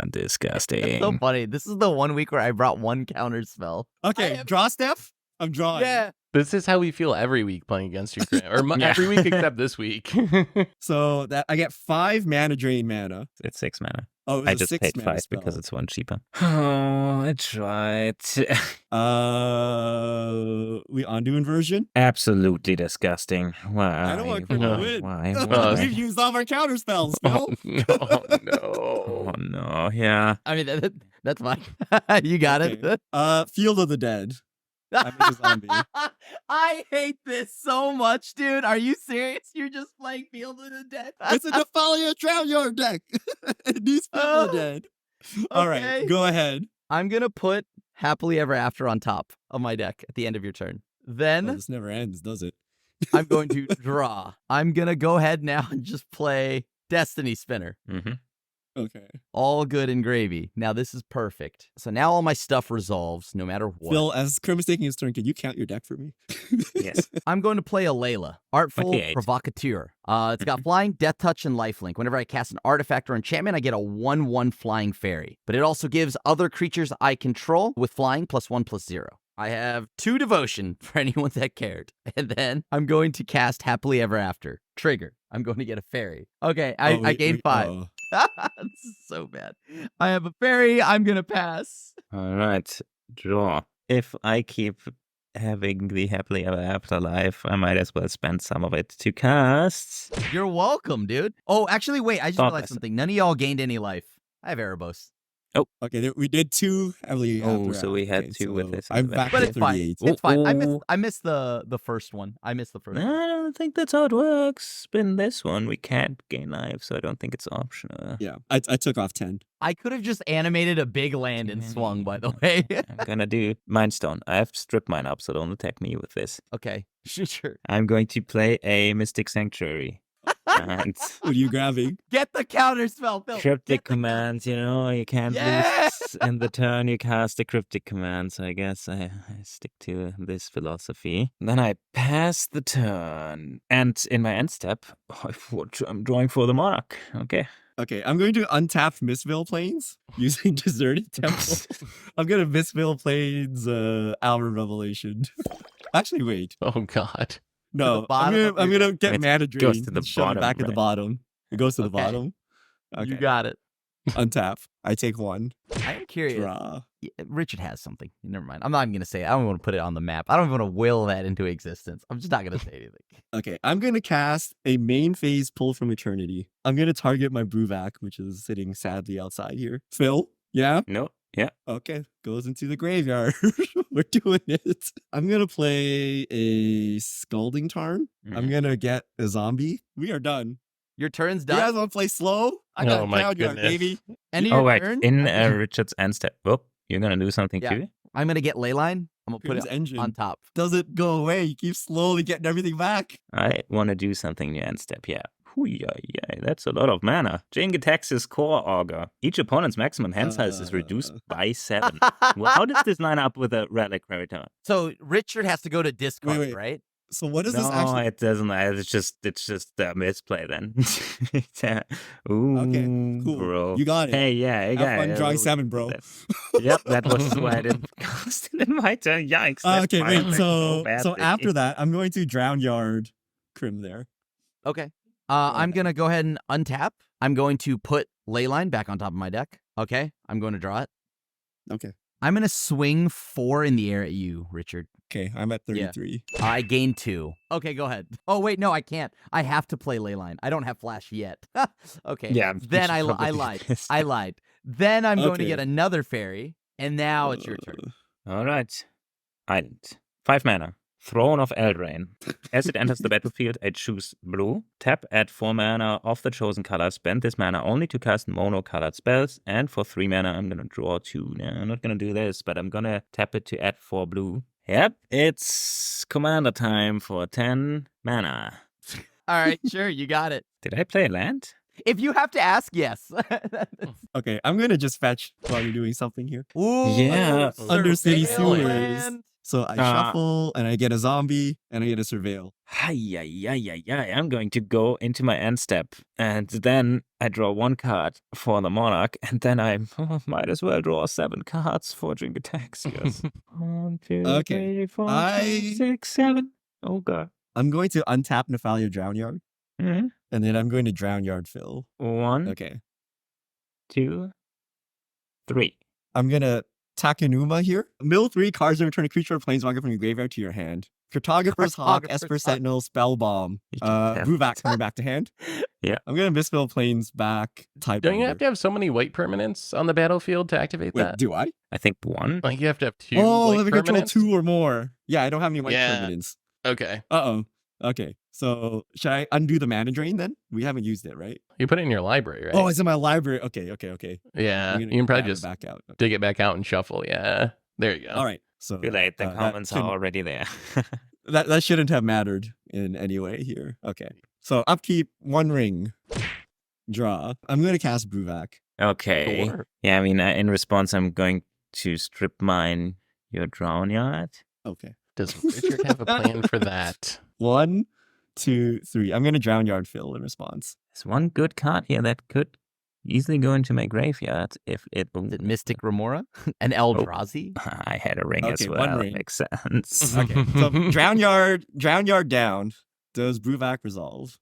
Disgusting. It's so funny. This is the 1 week where I brought 1 counter spell. Okay, am- draw step. I'm drawing. Yeah. This is how we feel every week playing against you, Grant. Or Yeah. every week except this week. So that I get 5 mana drain mana. It's 6 mana. Oh, it was I a just 6 paid mana 5 because spell. it's 1 cheaper. Oh, I tried. We undo inversion. Absolutely disgusting. Why? I don't want Crim to win. Why? We've used all of our counter spells. Oh, No. no. Oh no, yeah. I mean, that's fine. You got it. Okay. Field of the Dead. I made a zombie. I hate this so much, dude. Are you serious? You're just playing Field of the Dead? It's a Defalia Drown Yard deck. It needs Field of the Dead. All right, Okay. go ahead. I'm going to put Happily Ever After on top of my deck at the end of your turn. Oh, Then this never ends, does it? I'm going to draw. I'm going to go ahead now and just play Destiny Spinner. Mm-hmm. Okay. All good and gravy. Now this is perfect. So now all my stuff resolves no matter what. Phil, as Crim is taking his turn, can you count your deck for me? Yes. I'm going to play a Layla, Artful 28. Provocateur. It's got flying, death touch, and lifelink. Whenever I cast an artifact or enchantment, I get a 1/1 flying fairy. But it also gives other creatures I control with flying +1/+0. I have 2 devotion for anyone that cared. And then I'm going to cast Happily Ever After. Trigger. I'm going to get a fairy. Okay, I gained 5. This is so bad. I have a fairy. I'm going to pass. All right. Draw. If I keep having the happily ever after life, I might as well spend some of it to cast. You're welcome, dude. Oh, actually, wait. I just Oh, realized that's- something. None of y'all gained any life. I have Erebos. Okay, we did 2 heavily. Oh, after so we had okay, 2 with so this I'm inventory. back But to it's fine. 38. It's fine. Uh-oh. I missed the first one. I missed the first I one. don't think that's how it works. In this one, we can't gain life, so I don't think it's optional. Yeah, I took off 10. I could have just animated a big land and swung, by the way. I'm gonna do Mindstone. I have stripped mine up, so don't attack me with this. Okay, sure. I'm going to play a Mystic Sanctuary. And What are you grabbing? Get the counter spell, Phil. cryptic Get the- commands, you can't Yeah! lose in the turn you cast a cryptic command, so I guess I stick to this philosophy. Then I pass the turn, and in my end step, I'm drawing for the Monarch. Okay. Okay, I'm going to untap Mistveil Plains using Deserted Temple. I'm going to Mistveil Plains Alvin Revelation. Actually, wait. Oh, God. No, bottom of I'm your gonna get It mana drain. goes to the and shove it bottom, back at the right? bottom. It goes to the Okay. bottom. Okay. You got it. Untap. I take 1. I am curious. Draw. Yeah, Richard has something. Never mind. I'm not even going to say it. I don't even want to put it on the map. I don't even want to will that into existence. I'm just not going to say anything. Okay, I'm going to cast a main phase Pull from Eternity. I'm going to target my Bruvac, which is sitting sadly outside here. Phil? Yeah? No. Yeah. Okay, goes into the graveyard. We're doing it. I'm going to play a Scalding Tarn. I'm Mhm. going to get a zombie. We are done. Your turn's You done. guys want to play slow? I got Oh a my Cloud Yard, goodness. baby. End of Oh, your right. turn, In Richard's end step. Oh, you're gonna do something Yeah. too? I'm going to get Leyline. I'm going to put Crim's it engine on top. doesn't go away. You keep slowly getting everything back. I want to do something in your end step, yeah. Yeah, that's a lot of mana. Jingatax's Core Augur. Each opponent's maximum hand size is reduced by 7. Well, how does this line up with a Relic Graviton? So Richard has to go to discard, wait. right? So what is this No, actually? it doesn't. It's just a misplay then. Ooh, Cool. bro. You got it. Hey, yeah, I Have got fun it. drawing 7, bro. Yep, that was why I didn't cast it in my turn. Yikes. that's Okay, my wait. So bad thing. after that, I'm going to Drown Yard Crim there. Okay. I'm going to go ahead and untap. I'm going to put Leyline back on top of my deck. Okay. I'm going to draw it. Okay. I'm going to swing 4 in the air at you, Richard. Okay, I'm at Yeah. 33. I gain 2. Okay, go ahead. Oh, wait, no, I can't. I have to play Leyline. I don't have Flash yet. Okay. Yeah, Then you I should probably lied. do this. I lied. Then I'm going to Okay. get another fairy, and now it's your turn. All right. Island. 5 mana. Throne of Eldraine. As it enters the battlefield, I choose blue. Tap, add 4 mana of the chosen color. Spend this mana only to cast mono-colored spells. And for 3 mana, I'm going to draw 2. No, I'm not going to do this, but I'm going to tap it to add 4 blue. Yep, it's commander time for 10 mana. All right, sure, you got it. Did I play a land? If you have to ask, yes. Okay, I'm going to just fetch while you're doing something here. Ooh, Yeah. Undercity Surveillance. Sewers. So I Ah. shuffle, and I get a zombie, and I get a Surveil. I'm going to go into my end step, and then I draw 1 card for the Monarch, and then I might as well draw 7 cards for Jingatax. Yes. 1, 2, Okay. 3, 4, I- 5, 6, 7. Oh god. I'm going to untap Nephalia Drown Yard, Mhm. and then I'm going to Drown Yard Phil. 1, Okay. 2, 3. I'm gonna Takenuma here. Mill 3 cards and return a creature or planeswalker from your graveyard to your hand. Cartographer's Hawk, Cartographer's Esper Hawk. Sentinel, Spell Bomb. You can have- Vuvak coming back to hand. Yeah. I'm gonna Misspell Planes back. Type Don't you have to have so many white permanents on the battlefield to activate Wait, that? do I? I think 1. Like you have to have 2 Oh, white let me control permanents? 2 or more. Yeah, I don't have any white Yeah. permanents. Okay. Uh-oh. Okay. So should I undo the mana drain then? We haven't used it, right? You put it in your library, right? Oh, it's in my library. Okay. yeah. I'm You gonna can probably grab it just back out. Okay. dig it back out and shuffle. Yeah. There you go. All right. So Too late. The that comments are shouldn't- already there. that shouldn't have mattered in any way here. Okay. So upkeep, 1 ring. Draw. I'm going to cast Vuvak. Okay. Sure. Yeah, I mean, in response, I'm going to strip mine your Drown Yard. Okay. Does Richard have a plan for that? 1, 2, 3. I'm going to Drown Yard Phil in response. There's one good card here that could easily go into my graveyard if it. Is it Mystic Remora? An Eldrazi? I had a ring as Okay, well. 1 ring. Makes sense. Okay. So Drown Yard down. Does Vuvak resolve?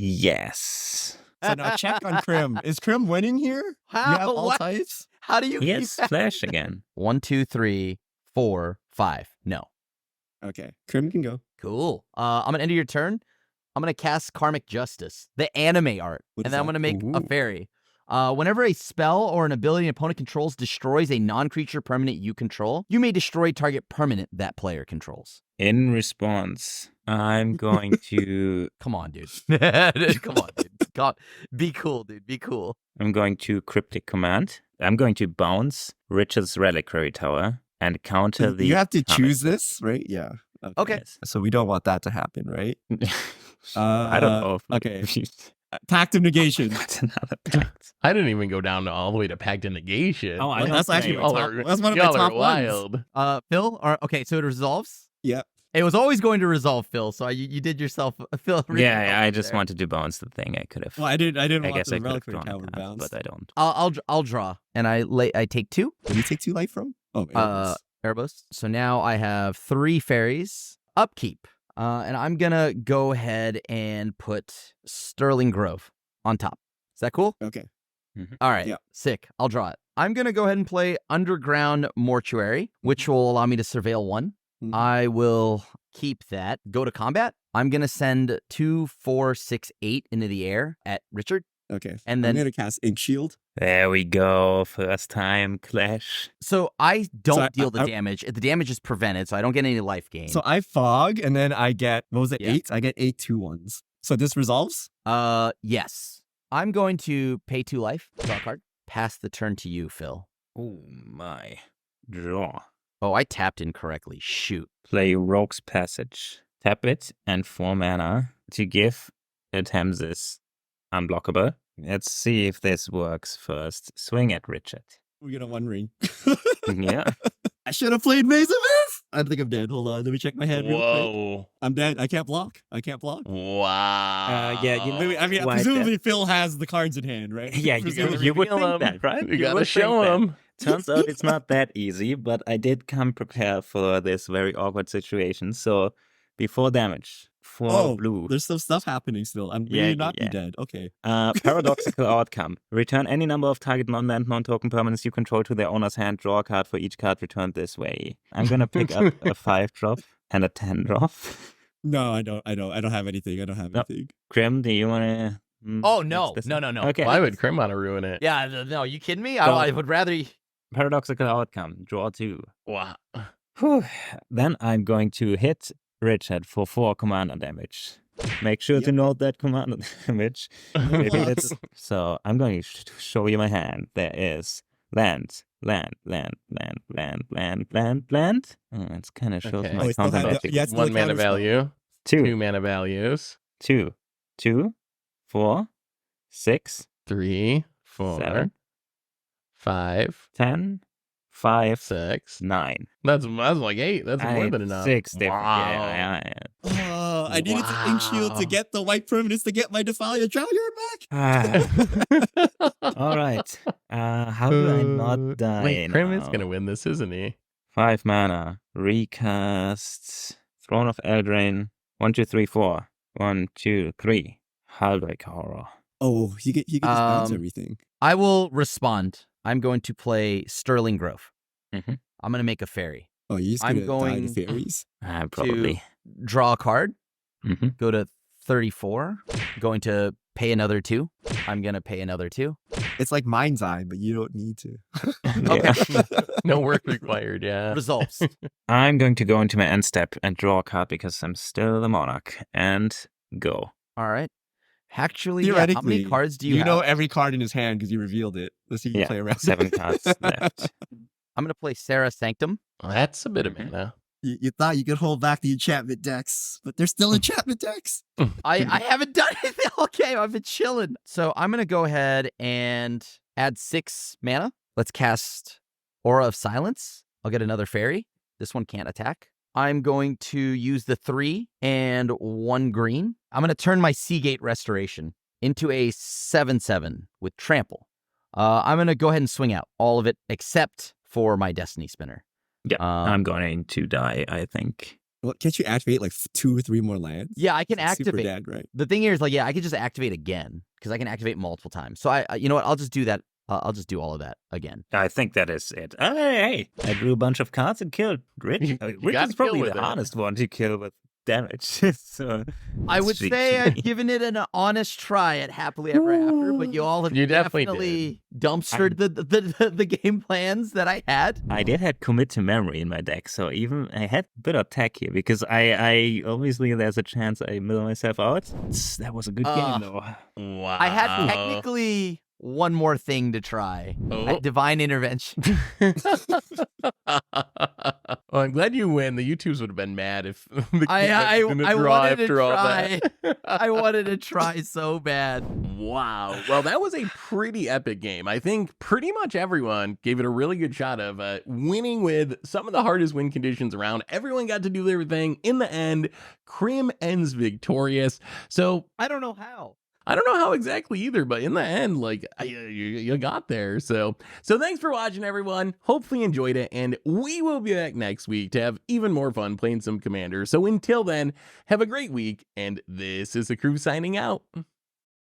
Yes. So now check on Krim. Is Krim winning here? You have all What? types? How do you keep Yes, that? flash again. 1, 2, 3, 4, 5. No. Okay. Krim can go. Cool. I'm gonna end of your turn. I'm gonna cast Karmic Justice, the anime art, What and is then I'm that? gonna make a Ooh. fairy. Whenever a spell or an ability an opponent controls destroys a non-creature permanent you control, you may destroy target permanent that player controls. In response, I'm going to Come on, dude. Come on, dude. God, be cool, dude. Be cool. I'm going to cryptic command. I'm going to bounce Richard's Reliquary Tower and counter the. You have to Karmic choose this, right? Yeah. Okay. Yes. So we don't want that to happen, right? I don't know. If okay. Tactive negation. What's another pact? I didn't even go down all the way to Pact of Negation. Oh, I Well, don't that's actually play. my Y'all top, are- that's one of my y'all top are ones. wild. Phil, okay, so it resolves? Yep. It was always going to resolve, Phil, so you did yourself, Phil. really Yeah, helped I you just there. wanted to bounce the thing. I could have. Well, I didn't I want guess I the could have reliquary drawn a tower card, bounce. but I don't. I'll draw, and I take 2. Did you take 2 life from? Oh, Erebos. So now I have 3 fairies. Upkeep. And I'm gonna go ahead and put Sterling Grove on top. Is that cool? okay. All right. Yeah. Sick. I'll draw it. I'm gonna go ahead and play Underground Mortuary, which will allow me to surveil 1. Mhm. I will keep that. Go to combat. I'm gonna send 2, 4, 6, 8 into the air at Richard. Okay. And I'm then- gonna cast Ink Shield. There we go. First time clash. So I don't So deal the I- damage. The damage is prevented, so I don't get any life gain. So I fog, and then I get, what was it, Yeah. 8? I get 8 2-1s. So this resolves? Yes. I'm going to pay 2 life. Draw a card. Pass the turn to you, Phil. Oh my. Draw. Oh, I tapped incorrectly. Shoot. Play Rogue's Passage. Tap it and 4 mana to give Atemsis unblockable. Let's see if this works first. Swing at Richard. We get a 1 ring. Yeah. I should have played Maze of Myth. I think I'm dead. Hold on. Let me check my head real quick. Whoa. I'm dead. I can't block. Wow. yeah, you know- Wait, I mean, Why presumably Phil has the cards in hand, right? Yeah, Presumably. you would Reveal think 'em. that, right? You gotta would show think that. him. Turns out it's not that easy, but I did come prepared for this very awkward situation. So, before damage, 4 Oh, blue. there's some stuff happening still. I'm Yeah, really not yeah. be dead. Okay. Paradoxical outcome. Return any number of target non-land, non-token permanents you control to their owner's hand. Draw a card for each card returned this way. I'm gonna pick up a 5-drop and a 10-drop. No, I don't have anything. I don't have No. anything. Grim, do you wanna? Oh, no. fix this? No. Okay. Why would Krim want to ruin it? Yeah, no, you kidding me? So- I would rather... Paradoxical outcome. Draw 2. Wow. Whew. Then I'm going to hit Richard for 4 commander damage. Make sure to Yep. note that commander damage. Maybe What? that's so. I'm going to show you my hand. There is land. Oh, it's kind of shows Okay. my Oh, it's still counter had the- magic. yes, One mana value. 2 2, mana values. 2, 2, 4, 6, 3, 4, 7, 5, 10, 5, 6. 9. That's like 8. That's more than enough. 6 different. Wow. Yeah. Oh, I needed to Ink Shield to Wow. get the white permanents to get my Defilia Drown Yard back. All right. How do I not die Wait, Krim is now? gonna win this, isn't he? 5 mana. Recast. Throne of Eldraine. 1, 2, 3, 4. 1, 2, 3. Hallbreak Horror. Oh, you get just bounce Um, everything. I will respond. I'm going to play Sterling Grove. Mhm. I'm going to make a fairy. Oh, you just I'm gonna die to going fairies? Probably. Draw a card, Mhm. go to 34, going to pay another 2. I'm going to pay another 2. It's like Mind's Eye, but you don't need to. Yeah. No work required, yeah. Results. I'm going to go into my end step and draw a card because I'm still the monarch. And go. All right. Actually, yeah, how many Theoretically, cards do you have? know every card in his hand because you revealed it. Let's see you Yeah, play around. 7 cards left. I'm going to play Sarah Sanctum. Well, that's a bit of mana. You thought you could hold back the enchantment decks, but they're still enchantment decks. I haven't done anything all game. I've been chilling. So I'm going to go ahead and add 6 mana. Let's cast Aura of Silence. I'll get another fairy. This one can't attack. I'm going to use the 3 and 1 green. I'm going to turn my Seagate Restoration into a 7/7 with Trample. I'm going to go ahead and swing out all of it except for my Destiny Spinner. Yeah, I'm going to die, I think. Well, can't you activate like 2 or 3 more lands? Yeah, I can It's super activate. dead, right? The thing here is, like, yeah, I can just activate again because I can activate multiple times. So you know what? I'll just do that. I'll just do all of that again. I think that is it. Hey, I drew a bunch of cards and killed Rich. You Rich gotta is probably kill with the it. hardest one to kill with damage. So I would streak say to I've me. given it an honest try at Happily Ever After, but you all have You definitely definitely dumpstered the game plans that I had. I did have commit to memory in my deck, so even I had a bit of tech here because I obviously there's a chance I mill myself out. That was a good game though. Wow. I had technically one more thing to try. I Oh. had Divine Intervention. Well, I'm glad you win. The YouTubes would have been mad if the I didn't draw wanted to after all try. that. I wanted to try so bad. Wow. Well, that was a pretty epic game. I think pretty much everyone gave it a really good shot of winning with some of the hardest win conditions around. Everyone got to do their thing. In the end, Krim ends victorious. So I don't know how. I don't know how exactly either, but in the end, like you got there. So thanks for watching, everyone. Hopefully you enjoyed it, and we will be back next week to have even more fun playing some Commander. So until then, have a great week, and this is the crew signing out.